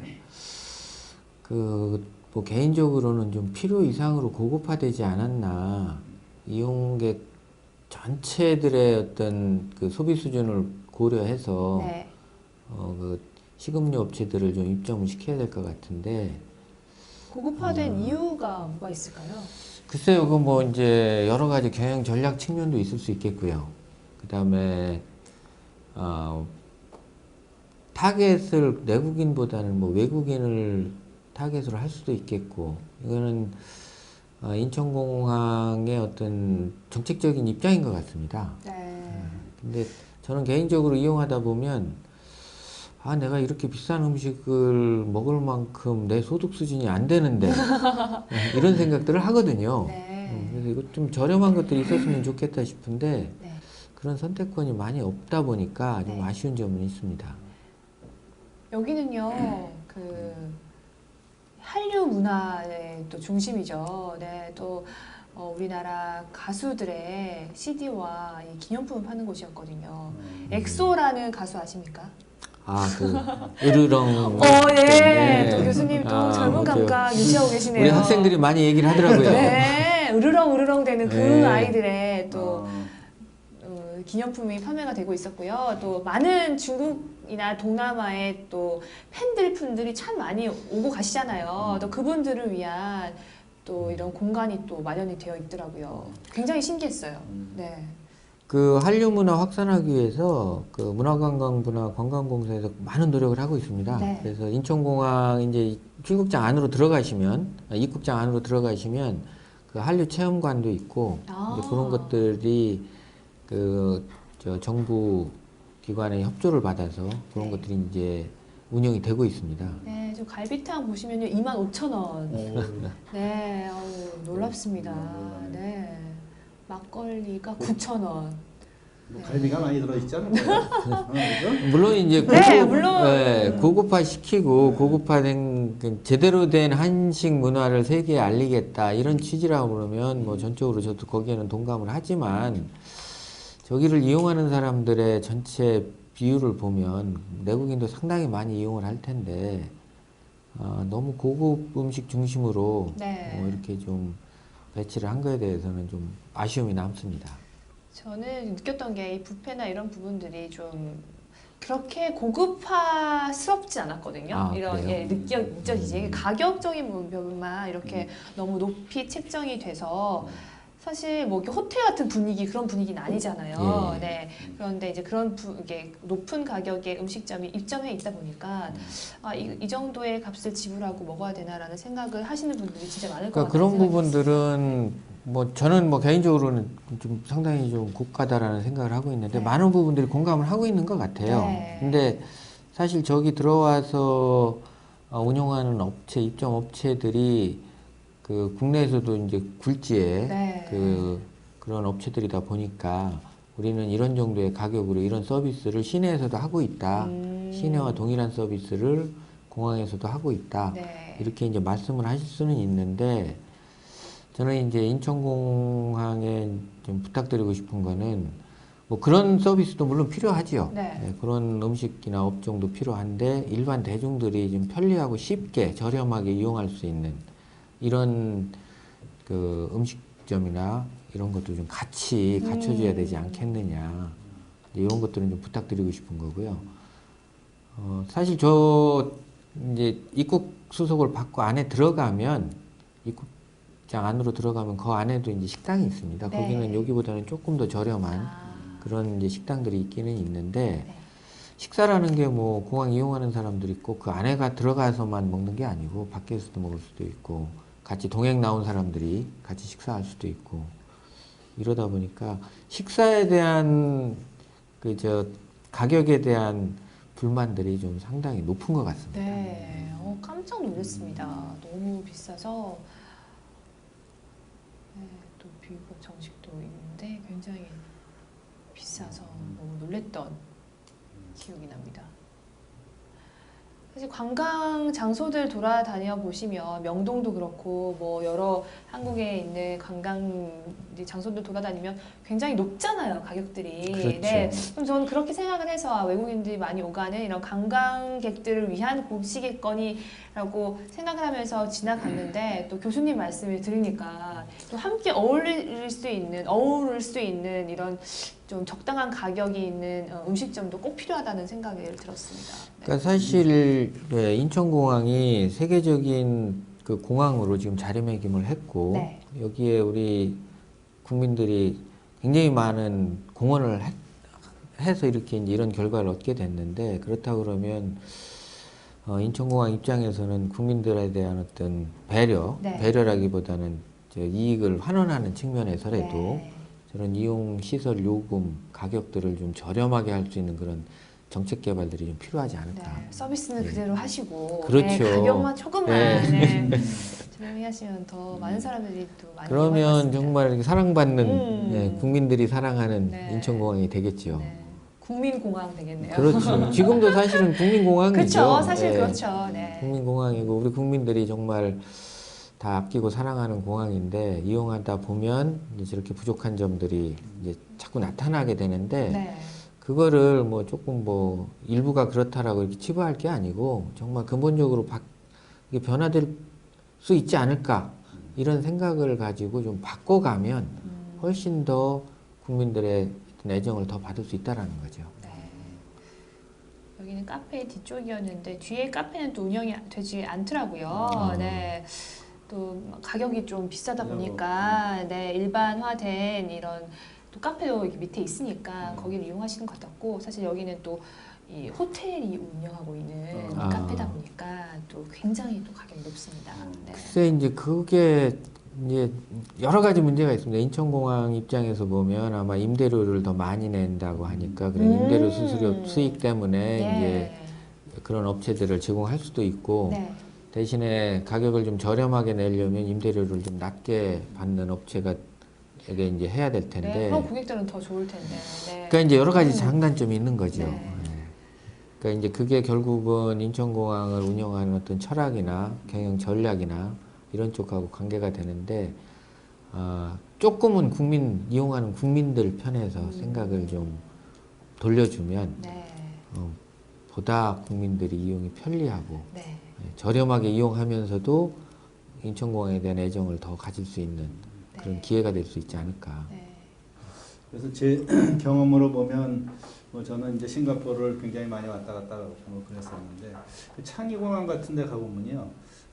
그 뭐 개인적으로는 좀 필요 이상으로 고급화되지 않았나. 이용객 전체들의 어떤 그 소비 수준을 고려해서 네. 그 식음료 업체들을 좀 입점을 시켜야 될 것 같은데 고급화된 이유가 뭐가 있을까요? 글쎄요, 그 뭐 이제 여러 가지 경영 전략 측면도 있을 수 있겠고요. 그 다음에 타겟을 내국인보다는 뭐 외국인을 타겟으로 할 수도 있겠고, 이거는 인천공항의 어떤 정책적인 입장인 것 같습니다. 네. 근데 저는 개인적으로 이용하다 보면 내가 이렇게 비싼 음식을 먹을 만큼 내 소득 수준이 안 되는데 이런 생각들을 하거든요. 네. 그래서 이거 좀 저렴한 것들이 있었으면 좋겠다 싶은데 네. 그런 선택권이 많이 없다 보니까 좀 네. 아쉬운 점은 있습니다. 여기는요, 그 한류 문화의 또 중심이죠. 네, 또 우리나라 가수들의 CD와 이 기념품을 파는 곳이었거든요. 엑소라는 가수 아십니까? 그 으르렁. 예. 때문에. 또 교수님 또 젊은 맞아요. 감각 유지하고 계시네요. 우리 학생들이 많이 얘기를 하더라고요. 네, 으르렁 되는 그 네. 아이들의 또 기념품이 판매가 되고 있었고요. 또 많은 중국이나 동남아의 또 팬들분들이 참 많이 오고 가시잖아요. 또 그분들을 위한 또 이런 공간이 또 마련이 되어 있더라고요. 굉장히 신기했어요. 네. 그 한류 문화 확산하기 위해서 그 문화관광부나 관광공사에서 많은 노력을 하고 있습니다. 네. 그래서 인천공항 이제 출국장 안으로 들어가시면 입국장 안으로 들어가시면 그 한류 체험관도 있고 이제 그런 것들이 저 정부 기관의 협조를 받아서 그런 네. 것들이 이제 운영이 되고 있습니다. 네, 저 갈비탕 보시면요 25,000원. 네, 놀랍습니다. 네, 막걸리가 9,000원. 뭐 갈비가 많이 들어있잖아요. 그죠? 물론 이제 네, 물론. 네, 고급화 시키고 고급화된 그 제대로 된 한식 문화를 세계에 알리겠다 이런 취지라고 그러면 뭐 전적으로 저도 거기에는 동감을 하지만 저기를 이용하는 사람들의 전체 비율을 보면 내국인도 상당히 많이 이용을 할 텐데 너무 고급 음식 중심으로 네. 이렇게 좀 배치를 한 거에 대해서는 좀 아쉬움이 남습니다. 저는 느꼈던 게 이 뷔페나 이런 부분들이 좀 그렇게 고급화스럽지 않았거든요. 아, 이런 그래요? 느껴지지. 가격적인 부분만 이렇게 너무 높이 책정이 돼서 사실 뭐 이렇게 호텔 같은 분위기 그런 분위기는 아니잖아요. 예. 네. 그런데 이제 그런 이게 높은 가격의 음식점이 입점해 있다 보니까 이 정도의 값을 지불하고 먹어야 되나라는 생각을 하시는 분들이 진짜 많을 것 그러니까 같아요. 그런 부분들은 뭐 저는 뭐 개인적으로는 좀 상당히 좀 고가다라는 생각을 하고 있는데 네. 많은 부분들이 공감을 하고 있는 것 같아요. 네. 근데 사실 저기 들어와서 운영하는 업체, 입점 업체들이 그 국내에서도 이제 굴지에 네. 그런 업체들이다 보니까 우리는 이런 정도의 가격으로 이런 서비스를 시내에서도 하고 있다. 시내와 동일한 서비스를 공항에서도 하고 있다. 네. 이렇게 이제 말씀을 하실 수는 있는데 저는 이제 인천공항에 좀 부탁드리고 싶은 거는 뭐 그런 서비스도 물론 필요하지요. 네. 네, 그런 음식이나 업종도 필요한데 일반 대중들이 좀 편리하고 쉽게 저렴하게 이용할 수 있는 이런 그 음식점이나 이런 것도 좀 같이 갖춰줘야 되지 않겠느냐. 이런 것들은 좀 부탁드리고 싶은 거고요. 사실 저 이제 입국 수속을 받고 안에 들어가면 입국장 안으로 들어가면 그 안에도 이제 식당이 있습니다. 네. 거기는 여기보다는 조금 더 저렴한 그런 이제 식당들이 있기는 있는데 네. 식사라는 게 뭐 공항 이용하는 사람들이 있고 그 안에가 들어가서만 먹는 게 아니고 밖에서도 먹을 수도 있고 같이 동행 나온 사람들이 같이 식사할 수도 있고 이러다 보니까 식사에 대한 가격에 대한 불만들이 좀 상당히 높은 것 같습니다. 네, 깜짝 놀랐습니다. 너무 비싸서 네, 또 비법 정식도 있는데 굉장히 비싸서 너무 놀랬던 기억이 납니다. 사실 관광 장소들 돌아다녀 보시면 명동도 그렇고 뭐 여러 한국에 있는 관광 장소들 돌아다니면 굉장히 높잖아요, 가격들이. 그렇죠. 네, 그럼 저는 그렇게 생각을 해서 외국인들이 많이 오가는 이런 관광객들을 위한 곡시겠거니라고 생각을 하면서 지나갔는데 또 교수님 말씀을 들으니까 또 함께 어울릴 수 있는 이런 좀 적당한 가격이 있는 음식점도 꼭 필요하다는 생각을 들었습니다. 네. 그러니까 사실 네, 인천공항이 세계적인 그 공항으로 지금 자리매김을 했고 네. 여기에 우리 국민들이 굉장히 많은 공헌을 해서 이렇게 이제 이런 결과를 얻게 됐는데 그렇다고 그러면 인천공항 입장에서는 국민들에 대한 어떤 네. 배려라기보다는 이익을 환원하는 측면에서라도 네. 저런 이용 시설 요금 가격들을 좀 저렴하게 할 수 있는 그런 정책 개발들이 좀 필요하지 않을까. 네, 서비스는 그대로 하시고 그렇죠. 네, 가격만 조금만 네. 저렴히 하시면 더 많은 사람들이 또 많이 이용할 것 그러면 같습니다. 정말 이렇게 사랑받는 네, 국민들이 사랑하는 네. 인천공항이 되겠죠. 네, 국민공항 되겠네요. 그렇죠. 지금도 사실은 국민공항이죠. 그렇죠. 사실 네. 그렇죠. 네. 국민공항이고 우리 국민들이 정말 다 아끼고 사랑하는 공항인데 이용하다 보면 이제 저렇게 부족한 점들이 이제 자꾸 나타나게 되는데 네. 그거를 뭐 조금 뭐 일부가 그렇다라고 이렇게 치부할 게 아니고 정말 근본적으로 이게 변화될 수 있지 않을까 이런 생각을 가지고 좀 바꿔가면 훨씬 더 국민들의 애정을 더 받을 수 있다라는 거죠. 네. 여기는 카페 뒤쪽이었는데 뒤에 카페는 또 운영이 되지 않더라고요. 네. 또 가격이 좀 비싸다 보니까 네, 일반화된 이런 또 카페도 여기 밑에 있으니까 거기를 이용하시는 것 같았고 사실 여기는 또 이 호텔이 운영하고 있는 카페다 보니까 또 굉장히 또 가격이 높습니다. 네. 글쎄 이제 그게 이제 여러 가지 문제가 있습니다. 인천공항 입장에서 보면 아마 임대료를 더 많이 낸다고 하니까 그런 임대료 수수료 수익 때문에 네. 이제 그런 업체들을 제공할 수도 있고 네. 대신에 가격을 좀 저렴하게 내려면 임대료를 좀 낮게 받는 업체가 에게 이제 해야 될 텐데. 네. 그럼 고객들은 더 좋을 텐데. 네. 그러니까 이제 여러 가지 장단점이 있는 거죠. 네. 예. 그러니까 이제 그게 결국은 인천공항을 운영하는 어떤 철학이나 경영 전략이나 이런 쪽하고 관계가 되는데 조금은 이용하는 국민들 편에서 생각을 좀 돌려주면 네. 보다 국민들이 이용이 편리하고 네. 저렴하게 이용하면서도 인천공항에 대한 애정을 더 가질 수 있는 그런 네. 기회가 될 수 있지 않을까. 네. 그래서 제 경험으로 보면 뭐 저는 이제 싱가포르를 굉장히 많이 왔다 갔다 하고 그랬었는데 그 창의공항 같은 데 가보면요.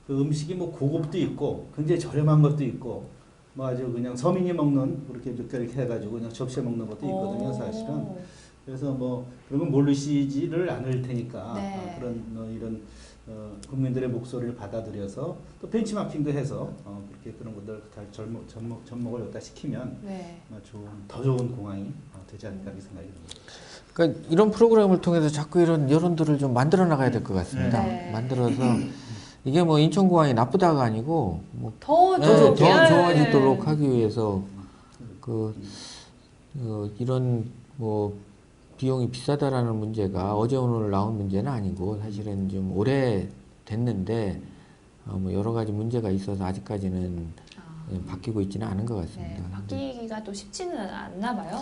그 음식이 뭐 고급도 있고 굉장히 저렴한 것도 있고 뭐 아주 그냥 서민이 먹는 그렇게 몇 개 이렇게 해가지고 그냥 접시에 먹는 것도 있거든요, 사실은. 그래서 뭐 그런 건 모르시지를 않을 테니까 네. 그런 이런 국민들의 목소리를 받아들여서 또 벤치마킹도 해서 그렇게 그런 것들 잘 접목을 여기다 시키면 네. 더 좋은 공항이 되지 않을까 이 생각이 듭니다. 그러니까 이런 프로그램을 통해서 자꾸 이런 여론들을 좀 만들어 나가야 될 것 같습니다. 네. 만들어서 이게 뭐 인천공항이 나쁘다가 아니고 뭐 더 네, 좋게 더 좋아지도록 하기 위해서 이런 뭐 비용이 비싸다라는 문제가 어제 오늘 나온 문제는 아니고 사실은 좀 오래 됐는데 뭐 여러 가지 문제가 있어서 아직까지는 바뀌고 있지는 않은 것 같습니다. 네. 바뀌기가 또 쉽지는 않나 봐요.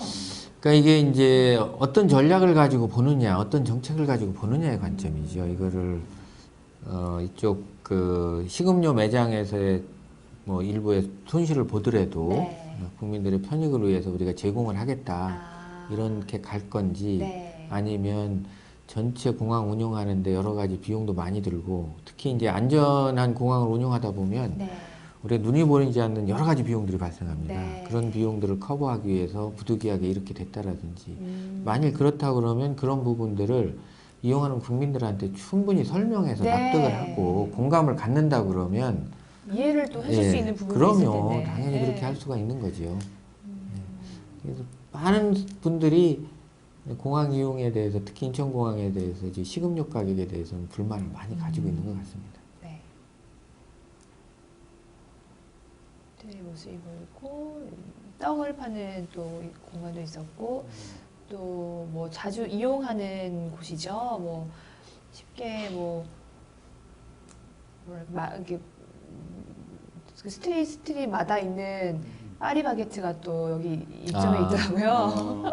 그러니까 이게 이제 어떤 전략을 가지고 보느냐, 어떤 정책을 가지고 보느냐의 관점이죠. 이거를 이쪽 그 식음료 매장에서의 뭐 일부의 손실을 보더라도 네. 국민들의 편익을 위해서 우리가 제공을 하겠다 이렇게 갈 건지 네. 아니면 전체 공항 운영하는데 여러 가지 비용도 많이 들고 특히 이제 안전한 공항을 운영하다 보면 네. 우리가 눈이 보이지 않는 여러 가지 비용들이 발생합니다. 네. 그런 비용들을 커버하기 위해서 부득이하게 이렇게 됐다라든지 만일 그렇다 그러면 그런 부분들을 이용하는 국민들한테 충분히 설명해서 네. 납득을 하고 공감을 갖는다 그러면 이해를 또 해줄 수 있는 부분이 있을 그럼요. 텐데. 당연히 네. 그렇게 할 수가 있는 거죠. 그래서 많은 분들이 공항 이용에 대해서 특히 인천공항에 대해서 이제 식음료 가격에 대해서는 불만을 많이 가지고 있는 것 같습니다. 네. 네, 모습이 보이고 떡을 파는 또 공간도 있었고 또 뭐 자주 이용하는 곳이죠. 뭐 쉽게 뭐 이렇게 그 스트리트마다 있는 파리바게트가 또 여기 이쪽에 있더라고요.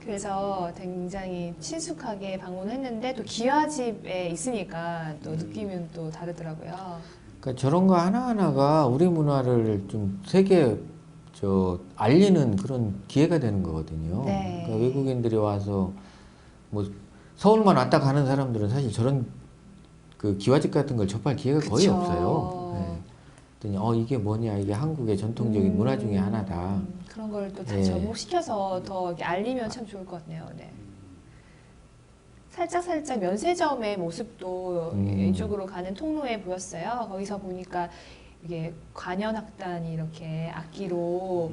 그래서 굉장히 친숙하게 방문했는데 또 기와집에 있으니까 또 느낌은 또 다르더라고요. 그러니까 저런 거 하나하나가 우리 문화를 좀 세계 알리는 그런 기회가 되는 거거든요. 네. 그러니까 외국인들이 와서 뭐 서울만 왔다 가는 사람들은 사실 저런 그 기와집 같은 걸 접할 기회가 거의 그쵸. 없어요. 네. 그랬더니 이게 뭐냐, 이게 한국의 전통적인 문화 중에 하나다. 그런 걸 또 다 네. 접목시켜서 더 이렇게 알리면 참 좋을 것 같네요. 네. 살짝 면세점의 모습도 이쪽으로 가는 통로에 보였어요. 거기서 보니까 이게 관현악단이 이렇게 악기로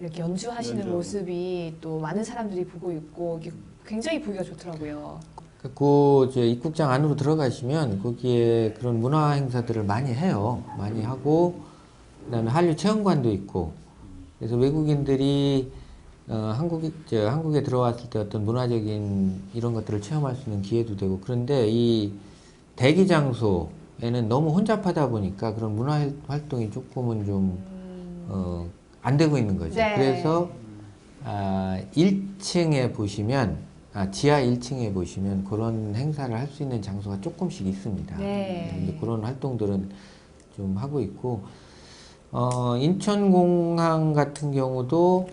이렇게 연주하시는 모습이 또 많은 사람들이 보고 있고 이게 굉장히 보기가 좋더라고요. 그 이제 입국장 안으로 들어가시면 거기에 그런 문화 행사들을 많이 해요. 많이 하고 그다음에 한류 체험관도 있고 그래서 외국인들이 한국에 들어왔을 때 어떤 문화적인 이런 것들을 체험할 수 있는 기회도 되고 그런데 이 대기 장소에는 너무 혼잡하다 보니까 그런 문화 활동이 조금은 좀 안 되고 있는 거죠. 네. 그래서 1층에 보시면 지하 1층에 보시면 그런 행사를 할 수 있는 장소가 조금씩 있습니다. 네. 이제 그런 활동들은 좀 하고 있고 인천공항 같은 경우도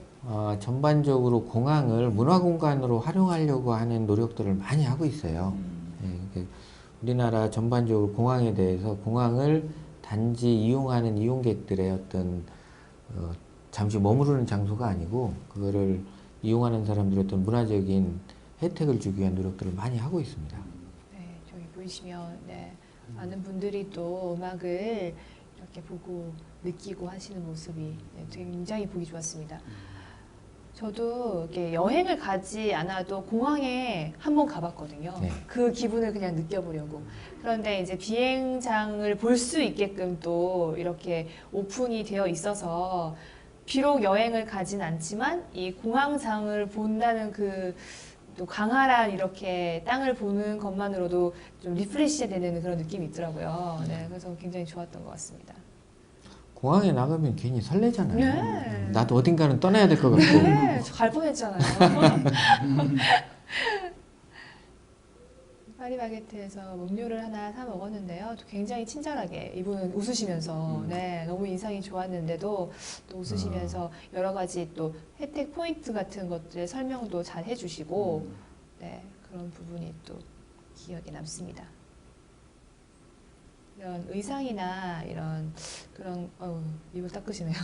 전반적으로 공항을 문화공간으로 활용하려고 하는 노력들을 많이 하고 있어요. 네, 우리나라 전반적으로 공항에 대해서 공항을 단지 이용하는 이용객들의 어떤 잠시 머무르는 장소가 아니고 그거를 이용하는 사람들의 어떤 문화적인 혜택을 주기 위한 노력들을 많이 하고 있습니다. 네, 저기 보이시면 네, 많은 분들이 또 음악을 이렇게 보고 느끼고 하시는 모습이 네, 굉장히 보기 좋았습니다. 저도 이렇게 여행을 가지 않아도 공항에 한번 가봤거든요. 네. 그 기분을 그냥 느껴보려고. 그런데 이제 비행장을 볼 수 있게끔 또 이렇게 오픈이 되어 있어서 비록 여행을 가진 않지만 이 공항장을 본다는 그 또 강하란 이렇게 땅을 보는 것만으로도 좀 리프레시 되는 그런 느낌이 있더라고요. 네, 그래서 굉장히 좋았던 것 같습니다. 공항에 나가면 괜히 설레잖아요. 네. 나도 어딘가는 떠나야 될 것 같고. 네, 저 갈 뻔했잖아요. 파리바게트에서 음료를 하나 사 먹었는데요. 또 굉장히 친절하게 이분은 웃으시면서 네, 너무 인상이 좋았는데도 또 웃으시면서 여러 가지 또 혜택 포인트 같은 것들의 설명도 잘 해주시고 네, 그런 부분이 또 기억에 남습니다. 이런 의상이나 이런 그런 입을 닦으시네요.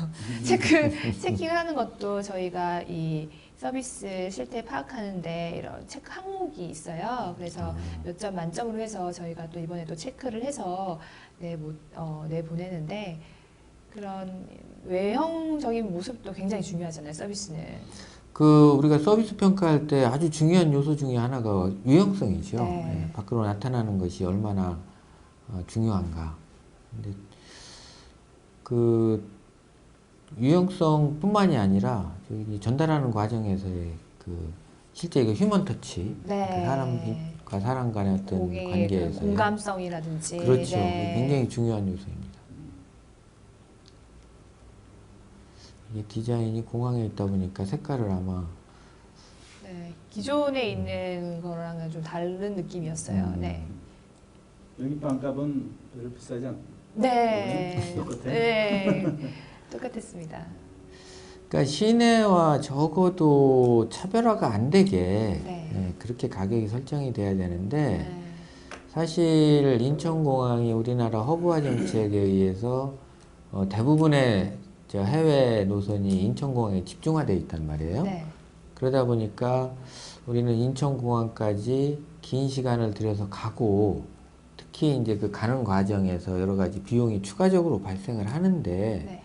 체킹을 하는 것도 저희가 이 서비스 실태 파악하는데 이런 체크 항목이 있어요. 그래서 몇 점 만점으로 해서 저희가 또 이번에 또 체크를 해서 내보내는데 그런 외형적인 모습도 굉장히 중요하잖아요. 서비스는. 그 우리가 서비스 평가할 때 아주 중요한 요소 중에 하나가 유형성이죠. 네. 네, 밖으로 나타나는 것이 얼마나 중요한가. 근데 그 유형성뿐만이 아니라 저기 전달하는 과정에서의 그 실제 그 휴먼 터치, 네. 그 사람과 사람 간의 어떤 고객의 관계에서 그 공감성이라든지 그렇죠. 네. 굉장히 중요한 요소입니다. 이게 디자인이 공항에 있다 보니까 색깔을 아마 네, 기존에 있는 거랑은 좀 다른 느낌이었어요. 네. 여기 빵값은 별로 비싸지 않고 네. 똑같아요? 네. 똑같았습니다. 그러니까 시내와 적어도 차별화가 안 되게 네. 그렇게 가격이 설정이 돼야 되는데 네. 사실 인천공항이 우리나라 허브화 정책에 의해서 대부분의 저 해외 노선이 인천공항에 집중화되어 있단 말이에요. 네. 그러다 보니까 우리는 인천공항까지 긴 시간을 들여서 가고 특히 이제 그 가는 과정에서 여러 가지 비용이 추가적으로 발생을 하는데 네.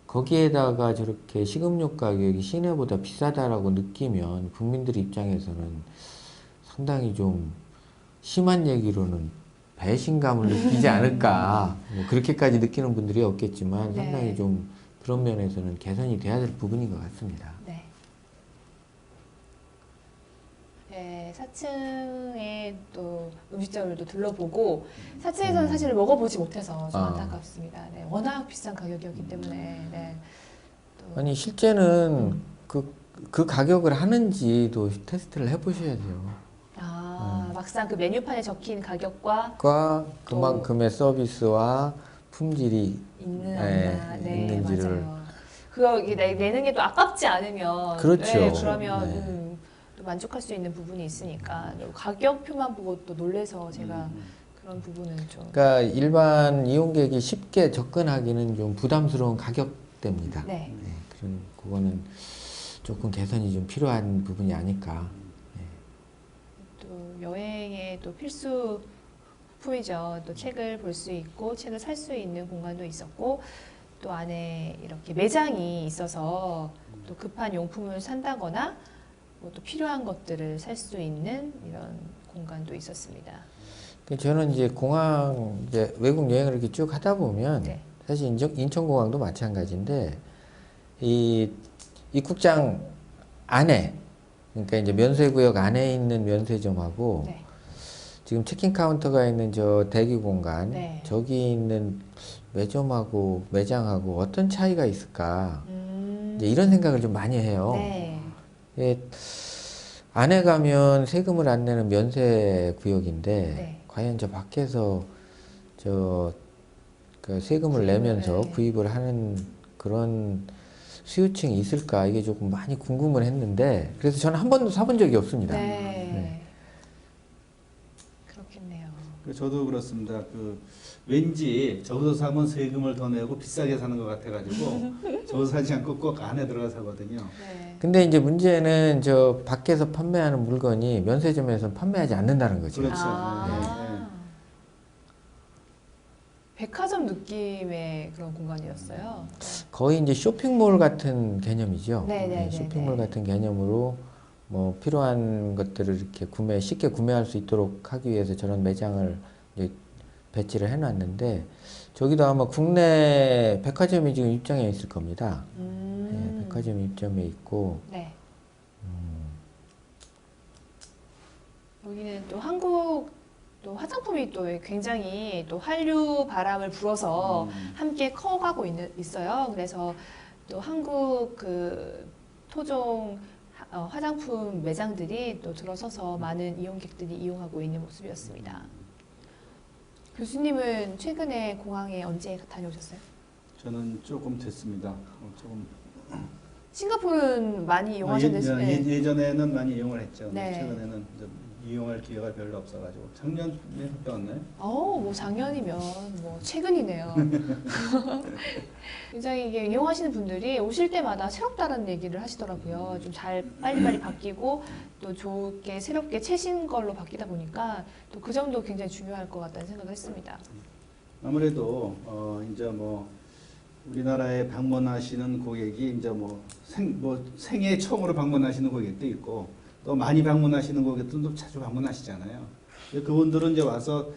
거기에다가 저렇게 식음료 가격이 시내보다 비싸다라고 느끼면 국민들 입장에서는 상당히 좀 심한 얘기로는 배신감을 느끼지 않을까. 뭐 그렇게까지 느끼는 분들이 없겠지만 네. 상당히 좀 그런 면에서는 개선이 돼야 될 부분인 것 같습니다. 네. 네, 4층에 또 음식점을 또 둘러보고 4층에서는 사실 먹어보지 못해서 좀 아. 안타깝습니다. 네, 워낙 비싼 가격이었기 때문에 네. 또 아니 실제는 그 가격을 하는지도 테스트를 해보셔야 돼요. 막상 그 메뉴판에 적힌 가격과 그만큼의 서비스와 품질이 있는 네, 없나 네, 있는지를. 맞아요. 그거 이게 내는 게 또 아깝지 않으면 그렇죠. 네, 그러면 네. 또 만족할 수 있는 부분이 있으니까 가격표만 보고 또 놀래서 제가 그런 부분은 좀 그러니까 일반 이용객이 쉽게 접근하기는 좀 부담스러운 가격대입니다. 네. 네, 그거는 조금 개선이 좀 필요한 부분이 아닐까. 또 여행의 또 필수품이죠. 또 책을 볼 수 있고 책을 살 수 있는 공간도 있었고 또 안에 이렇게 매장이 있어서 또 급한 용품을 산다거나 뭐 또 필요한 것들을 살 수 있는 이런 공간도 있었습니다. 저는 이제 공항 이제 외국 여행을 이렇게 쭉 하다 보면 네. 사실 인천공항도 마찬가지인데 이 입국장 안에 그러니까 이제 면세구역 안에 있는 면세점하고 네. 지금 체킹 카운터가 있는 저 대기 공간 네. 저기 있는 매점하고 매장하고 어떤 차이가 있을까 이제 이런 생각을 좀 많이 해요. 네. 예, 안에 가면 세금을 안 내는 면세 구역인데 네. 과연 저 밖에서 그 세금을 내면서 네. 구입을 하는 그런 수요층이 있을까 이게 조금 많이 궁금을 했는데 그래서 저는 한 번도 사본 적이 없습니다. 네. 그렇겠네요. 저도 그렇습니다. 왠지 저기서 사면 세금을 더 내고 비싸게 사는 것 같아가지고 저기서 사지 않고 꼭 안에 들어가 사거든요. 네. 근데 이제 문제는 저 밖에서 판매하는 물건이 면세점에서 판매하지 않는다는 거죠. 그렇죠. 아. 네, 네. 백화점 느낌의 그런 공간이었어요. 거의 이제 쇼핑몰 같은 개념이죠. 네네네. 쇼핑몰 같은 개념으로 뭐 필요한 것들을 이렇게 쉽게 구매할 수 있도록 하기 위해서 저런 매장을 이제 배치를 해놨는데, 저기도 아마 국내 백화점이 지금 입장해 있을 겁니다. 백화점 입점해 있고. 네. 여기는 또 한국 또 화장품이 또 굉장히 또 한류 바람을 불어서 함께 커가고 있어요. 그래서 또 한국 그 토종 화장품 매장들이 또 들어서서 많은 이용객들이 이용하고 있는 모습이었습니다. 교수님은 최근에 공항에 언제 다녀오셨어요? 저는 조금 됐습니다. 조금 싱가포르는 많이 이용하셨는데 예전에는 많이 이용을 했죠. 네. 최근에는 이제 이용할 기회가 별로 없어가지고 작년에 갔다 왔나요? 뭐 작년이면 뭐 최근이네요. 굉장히 이게 이용하시는 분들이 오실 때마다 새롭다는 얘기를 하시더라고요. 좀 잘 빨리빨리 바뀌고 또 좋게 새롭게 최신 걸로 바뀌다 보니까 또 그 점도 굉장히 중요할 것 같다는 생각을 했습니다. 아무래도 이제 뭐 우리나라에 방문하시는 고객이 이제 뭐 생애 처음으로 방문하시는 고객도 있고, 또 많이 방문하시는 고객들도 자주 방문하시잖아요. 그분들은 이제 와서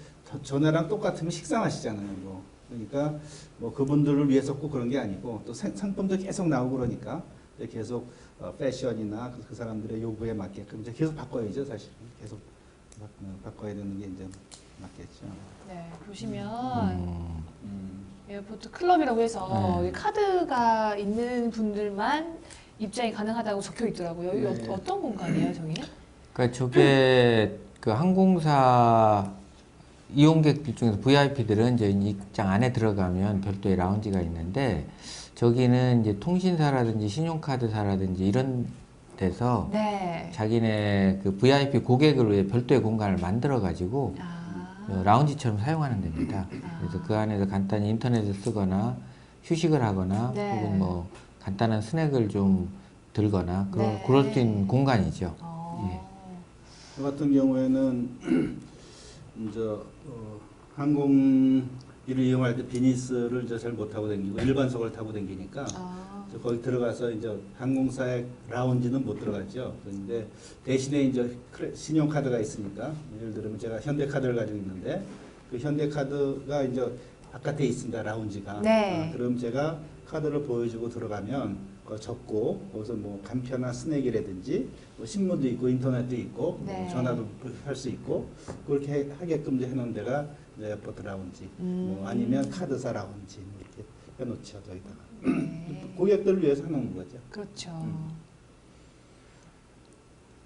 전에랑 똑같으면 식상하시잖아요. 뭐. 그러니까 뭐 그분들을 위해서 꼭 그런 게 아니고, 또 상품도 계속 나오고 그러니까 계속 패션이나 그 사람들의 요구에 맞게끔 이제 계속 바꿔야죠. 사실 계속 바꿔야 되는 게 이제 맞겠죠. 네, 보시면 에어포트 클럽이라고 해서 네. 카드가 있는 분들만 입장이 가능하다고 적혀 있더라고요. 여기 네. 어떤 공간이에요, 저기는? 그러니까 저게 그 항공사 이용객들 중에서 VIP들은 이제 입장 안에 들어가면 별도의 라운지가 있는데, 저기는 이제 통신사라든지 신용카드사라든지 이런 데서 네. 자기네 그 VIP 고객을 위해 별도의 공간을 만들어 가지고 라운지처럼 사용하는 데입니다. 그래서 그 안에서 간단히 인터넷을 쓰거나 휴식을 하거나 네. 혹은 뭐 간단한 스낵을 좀 들거나 네. 그럴 수 있는 공간이죠. 저 같은 경우에는 이제 항공기를 이용할 때 비즈니스를 이제 잘 못하고 다니고 일반석을 타고 다니니까 거기 들어가서 이제 항공사의 라운지는 못 들어갔죠. 그런데 대신에 이제 신용카드가 있으니까, 예를 들면 제가 현대카드를 가지고 있는데 그 현대카드가 이제 바깥에 있습니다. 라운지가. 네. 그럼 제가 카드를 보여주고 들어가면 적고, 거기서 뭐 간편한 스낵이라든지 뭐 신문도 있고 인터넷도 있고 네. 뭐 전화도 할 수 있고, 그렇게 하게끔 이제 해놓은 데가 에어포트 라운지, 뭐 아니면 카드사 라운지 이렇게 해놓죠. 저기다가. 네. 고객들을 위해서 해놓은 거죠. 그렇죠.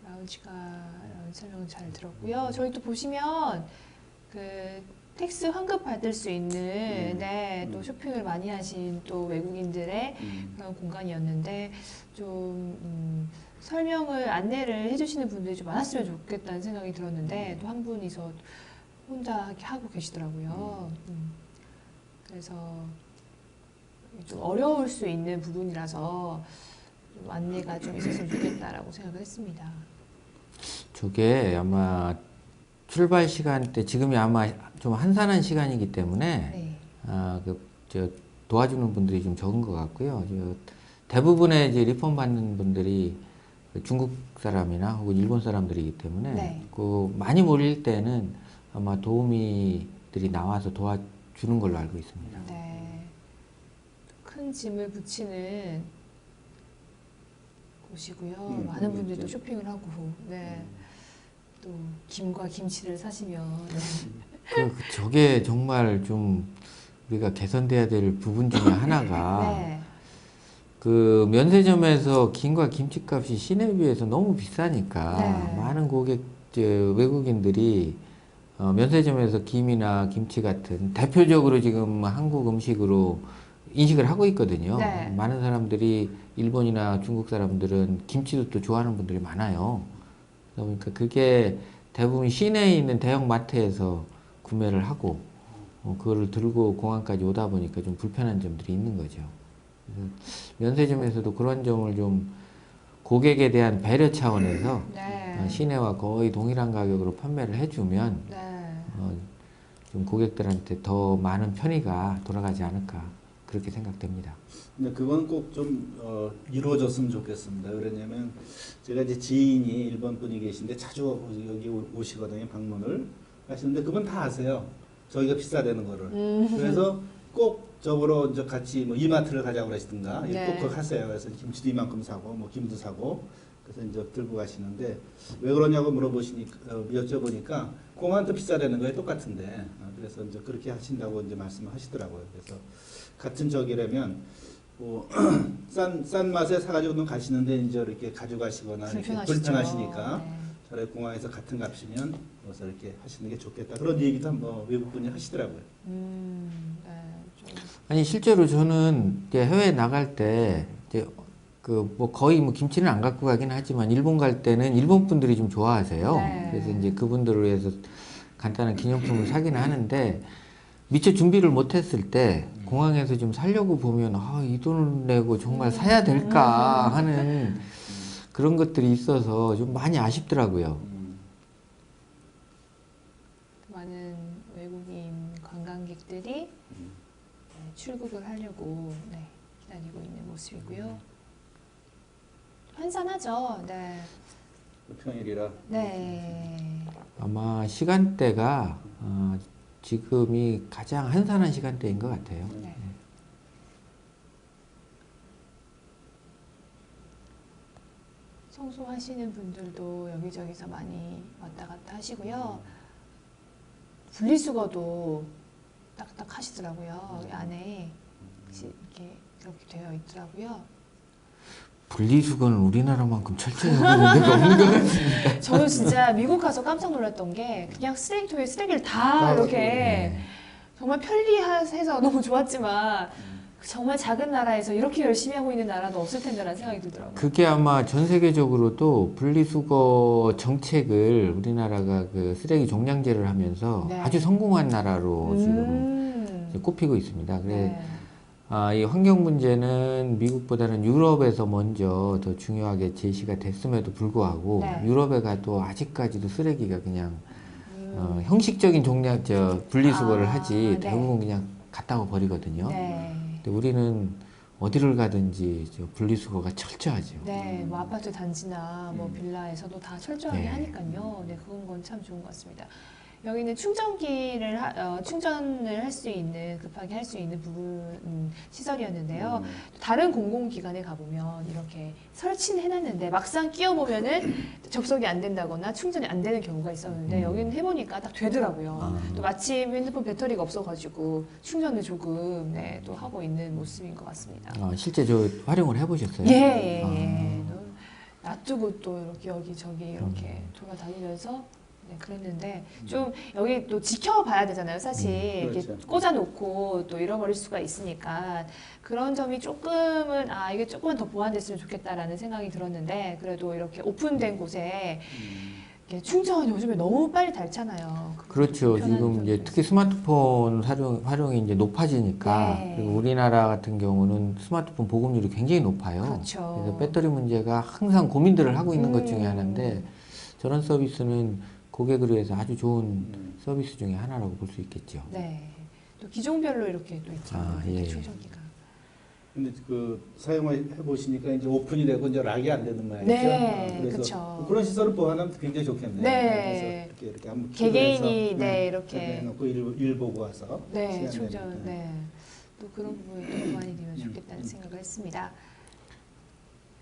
라운지 설명 잘 들었고요. 저희 또 보시면 그 텍스 환급 받을 수 있는 또 쇼핑을 많이 하신 또 외국인들의 그런 공간이었는데, 좀 설명을 안내를 해주시는 분들이 좀 많았으면 좋겠다는 생각이 들었는데 또 한 분이서 혼자 이렇게 하고 계시더라고요. 그래서 좀 어려울 수 있는 부분이라서 좀 안내가 좀 있었으면 좋겠다라고 생각을 했습니다. 저게 아마 출발 시간대, 지금이 아마 좀 한산한 시간이기 때문에 네. 도와주는 분들이 좀 적은 것 같고요. 대부분의 이제 리폼 받는 분들이 중국 사람이나 혹은 일본 사람들이기 때문에 네. 그 많이 몰릴 때는 아마 도우미들이 나와서 도와주는 걸로 알고 있습니다. 네. 큰 짐을 붙이는 곳이고요. 많은 분들이 또 쇼핑을 하고, 네. 또 김과 김치를 사시면 네. 저게 정말 좀 우리가 개선돼야 될 부분 중에 하나가 네. 그 면세점에서 김과 김치값이 시내에 비해서 너무 비싸니까 네. 많은 외국인들이 면세점에서 김이나 김치 같은 대표적으로 지금 한국 음식으로 인식을 하고 있거든요. 네. 많은 사람들이 일본이나 중국 사람들은 김치도 또 좋아하는 분들이 많아요. 그러니까 그게 대부분 시내에 있는 대형 마트에서 구매를 하고 그거를 들고 공항까지 오다 보니까 좀 불편한 점들이 있는 거죠. 그래서 면세점에서도 그런 점을 좀 고객에 대한 배려 차원에서 네. 시내와 거의 동일한 가격으로 판매를 해주면 네. 좀 고객들한테 더 많은 편의가 돌아가지 않을까 그렇게 생각됩니다. 근데 그건 꼭 좀 이루어졌으면 좋겠습니다. 왜냐면 제가 이제 지인이 일본 분이 계신데 자주 여기 오시거든요. 방문을 하시는데 그분 다 아세요. 저희가 비싸다는 거를. 그래서 꼭 저보러 이제 같이 뭐 이마트를 가자고 그러시든가 네. 꼭 그거 하세요. 그래서 김치도 이만큼 사고 뭐 김도 사고 그래서 이제 들고 가시는데 왜 그러냐고 물어보시니까 여쭤보니까 공항도 비싸다는 거에 똑같은데 그래서 이제 그렇게 하신다고 이제 말씀을 하시더라고요. 그래서 같은 저기라면 뭐 싼 맛에 사가지고 가시는데 이제 이렇게 가져가시거나 이렇게 불편하시죠. 불편하시니까 네. 차라리 공항에서 같은 값이면 그래서 이렇게 하시는 게 좋겠다 그런 얘기도 한번 외국 분이 하시더라고요. 네, 좀 아니 실제로 저는 이제 해외 나갈 때 이제 그 뭐 거의 뭐 김치는 안 갖고 가긴 하지만 일본 갈 때는 일본 분들이 좀 좋아하세요. 네. 그래서 이제 그분들을 위해서 간단한 기념품을 사기는 하는데 미처 준비를 못했을 때 공항에서 좀 사려고 보면 이 돈을 내고 정말 사야 될까 하는 그런 것들이 있어서 좀 많이 아쉽더라고요. 많은 외국인 관광객들이 네, 출국을 하려고 네, 기다리고 있는 모습이고요. 환산하죠. 네. 평일이라. 네. 아마 시간대가 지금이 가장 한산한 시간대인 것 같아요. 네. 청소하시는 분들도 여기저기서 많이 왔다 갔다 하시고요. 분리수거도 딱딱 하시더라고요. 여기 안에 이렇게 되어 있더라고요. 분리수거는 우리나라만큼 철저히 하고 있는 데가 없는 것 같습니다. 저는 진짜 미국 가서 깜짝 놀랐던 게 그냥 쓰레기통에 쓰레기를 다 이렇게 네. 정말 편리해서 너무 좋았지만 정말 작은 나라에서 이렇게 열심히 하고 있는 나라도 없을 텐데라는 생각이 들더라고요. 그게 아마 전 세계적으로도 분리수거 정책을 우리나라가 그 쓰레기 종량제를 하면서 네. 아주 성공한 나라로 지금 이제 꼽히고 있습니다. 그래 네. 이 환경 문제는 미국보다는 유럽에서 먼저 더 중요하게 제시가 됐음에도 불구하고 네. 유럽에 가도 아직까지도 쓰레기가 그냥 형식적인 종량 분리수거를 하지 네. 대부분 그냥 갖다가 버리거든요. 네. 근데 우리는 어디를 가든지 분리수거가 철저하죠. 네, 뭐 아파트 단지나 뭐 빌라에서도 다 철저하게 네. 하니까요. 네, 그건 건 참 좋은 것 같습니다. 여기는 충전기를 충전을 할 수 있는 급하게 할 수 있는 부분 시설이었는데요. 다른 공공기관에 가보면 이렇게 설치는 해놨는데 막상 끼워보면은 접속이 안 된다거나 충전이 안 되는 경우가 있었는데 여기는 해보니까 딱 되더라고요. 또 마침 핸드폰 배터리가 없어가지고 충전을 조금 네, 또 하고 있는 모습인 것 같습니다. 실제 저 활용을 해보셨어요? 예. 놔두고 또 이렇게 여기저기 이렇게 돌아다니면서 네, 그랬는데 좀 여기 또 지켜봐야 되잖아요. 사실 이렇게 그렇죠. 꽂아놓고 또 잃어버릴 수가 있으니까 그런 점이 조금은 이게 조금만 더 보완됐으면 좋겠다라는 생각이 들었는데 그래도 이렇게 오픈된 곳에 이렇게 충전 요즘에 너무 빨리 닳잖아요. 그렇죠. 편한 지금 점도 이제 특히 스마트폰 활용이 이제 높아지니까 네. 그리고 우리나라 같은 경우는 스마트폰 보급률이 굉장히 높아요. 그렇죠. 그래서 배터리 문제가 항상 고민들을 하고 있는 것 중에 하나인데 저런 서비스는 고객을 위해서 아주 좋은 서비스 중에 하나라고 볼 수 있겠죠. 네. 또 기종별로 이렇게 또 있죠. 이렇게 예. 충전기가. 근데 그 사용해 보시니까 이제 오픈이 되고 이제 락이 안 되는 모양이죠. 네, 그래서 그쵸. 그런 시설을 보완하면 굉장히 좋겠네요. 네. 그래서 이렇게 한번 개개인이 키로 해서, 네, 이렇게 해놓고 일 보고 와서 네, 시간 충전, 내면. 네. 또 그런 부분이 또 보완이 되면 좋겠다는 생각을 했습니다.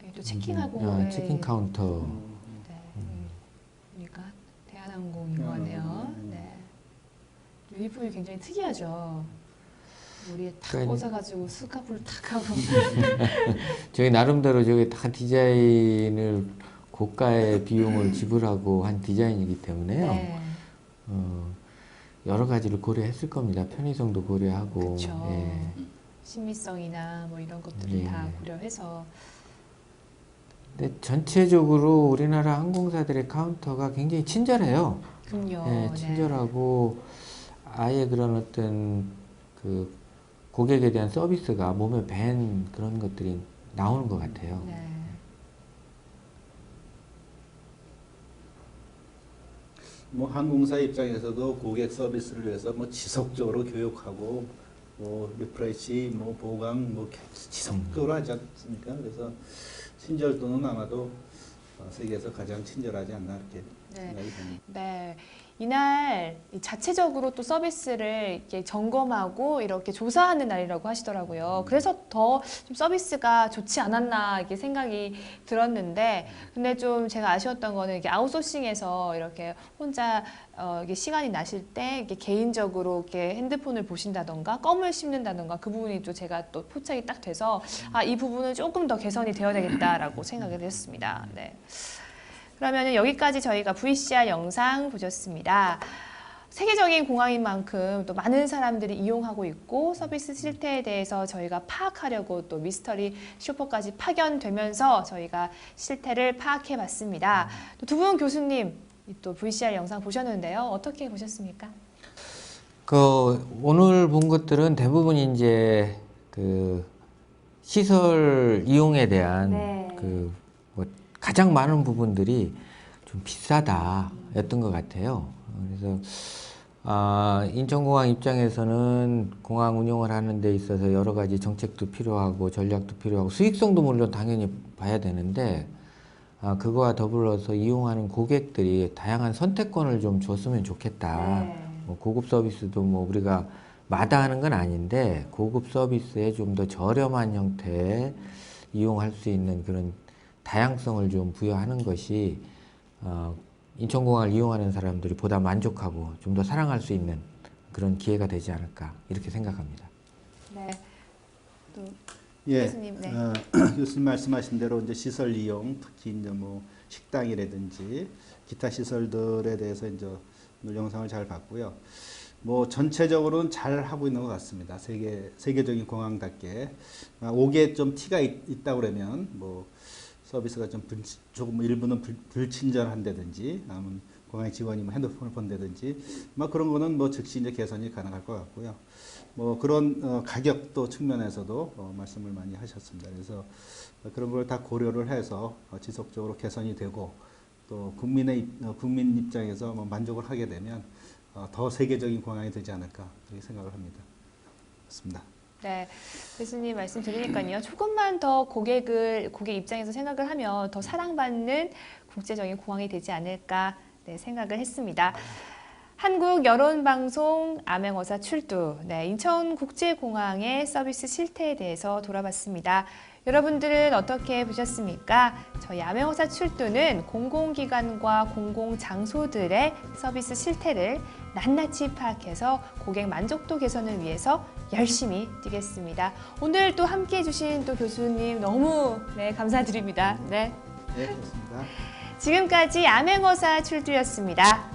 네, 또 체킹하고. 네. 체킹 카운터. 네, 보니까 대한항공인 것 같네요. 네. 유니폼이 굉장히 특이하죠. 머리에 탁 그러니까 꽂아가지고 스카프를 탁 하고. 저희 나름대로 저기 다 디자인을 고가의 비용을 지불하고 한 디자인이기 때문에요. 네. 여러 가지를 고려했을 겁니다. 편의성도 고려하고. 그쵸. 예. 신미성이나 뭐 이런 것들을 예. 다 고려해서. 근데 전체적으로 우리나라 항공사들의 카운터가 굉장히 친절해요. 그럼요. 예, 친절하고 아예 그런 어떤 그 고객에 대한 서비스가 몸에 밴 그런 것들이 나오는 것 같아요. 네. 뭐 항공사 입장에서도 고객 서비스를 위해서 뭐 지속적으로 교육하고 뭐 리프레시, 뭐 보강, 뭐 지속적으로 하지 않습니까? 그래서 친절도는 아마도 세계에서 가장 친절하지 않나 이렇게 생각이 됩니다. 네. 이날 자체적으로 또 서비스를 이렇게 점검하고 이렇게 조사하는 날이라고 하시더라고요. 그래서 더 좀 서비스가 좋지 않았나 이렇게 생각이 들었는데, 근데 좀 제가 아쉬웠던 거는 이게 아웃소싱에서 이렇게 혼자 이게 시간이 나실 때 이렇게 개인적으로 이렇게 핸드폰을 보신다던가 껌을 씹는다던가 그 부분이 또 제가 또 포착이 딱 돼서 이 부분은 조금 더 개선이 되어야 되겠다라고 생각을 했습니다. 네. 그러면 여기까지 저희가 VCR 영상 보셨습니다. 세계적인 공항인 만큼 또 많은 사람들이 이용하고 있고 서비스 실태에 대해서 저희가 파악하려고 또 미스터리 쇼퍼까지 파견되면서 저희가 실태를 파악해 봤습니다. 두 분 교수님 또 VCR 영상 보셨는데요. 어떻게 보셨습니까? 오늘 본 것들은 대부분 이제 그 시설 이용에 대한 뭐 가장 많은 부분들이 좀 비싸다였던 것 같아요. 그래서 인천공항 입장에서는 공항 운영을 하는 데 있어서 여러 가지 정책도 필요하고 전략도 필요하고 수익성도 물론 당연히 봐야 되는데 그거와 더불어서 이용하는 고객들이 다양한 선택권을 좀 줬으면 좋겠다. 뭐 고급 서비스도 뭐 우리가 마다하는 건 아닌데 고급 서비스에 좀 더 저렴한 형태의 이용할 수 있는 그런 다양성을 좀 부여하는 것이 인천공항을 이용하는 사람들이 보다 만족하고 좀 더 사랑할 수 있는 그런 기회가 되지 않을까 이렇게 생각합니다. 네. 또 예, 교수님, 네. 교수님 말씀하신 대로 이제 시설 이용, 특히 이제 뭐 식당이라든지 기타 시설들에 대해서 이제 오늘 영상을 잘 봤고요. 뭐 전체적으로는 잘 하고 있는 것 같습니다. 세계적인 공항답게 5개 좀 티가 있다 그러면 뭐 서비스가 좀 조금 일부는 불친절한다든지, 아니면 공항 직원이 뭐 핸드폰을 본다든지, 뭐 그런 거는 뭐 즉시 이제 개선이 가능할 것 같고요. 뭐 그런 가격도 측면에서도 말씀을 많이 하셨습니다. 그래서 그런 걸 다 고려를 해서 지속적으로 개선이 되고 또 국민 입장에서 뭐 만족을 하게 되면 더 세계적인 공항이 되지 않을까 그렇게 생각을 합니다. 그렇습니다. 네, 교수님 말씀 들으니까요. 조금만 더 고객 입장에서 생각을 하면 더 사랑받는 국제적인 공항이 되지 않을까 생각을 했습니다. 한국 여론방송 암행어사 출두, 인천국제공항의 서비스 실태에 대해서 돌아봤습니다. 여러분들은 어떻게 보셨습니까? 저희 암행어사 출두는 공공기관과 공공장소들의 서비스 실태를 낱낱이 파악해서 고객 만족도 개선을 위해서 열심히 뛰겠습니다. 오늘 또 함께해 주신 또 교수님 너무 감사드립니다. 네. 네, 그렇습니다. 지금까지 암행어사 출두였습니다.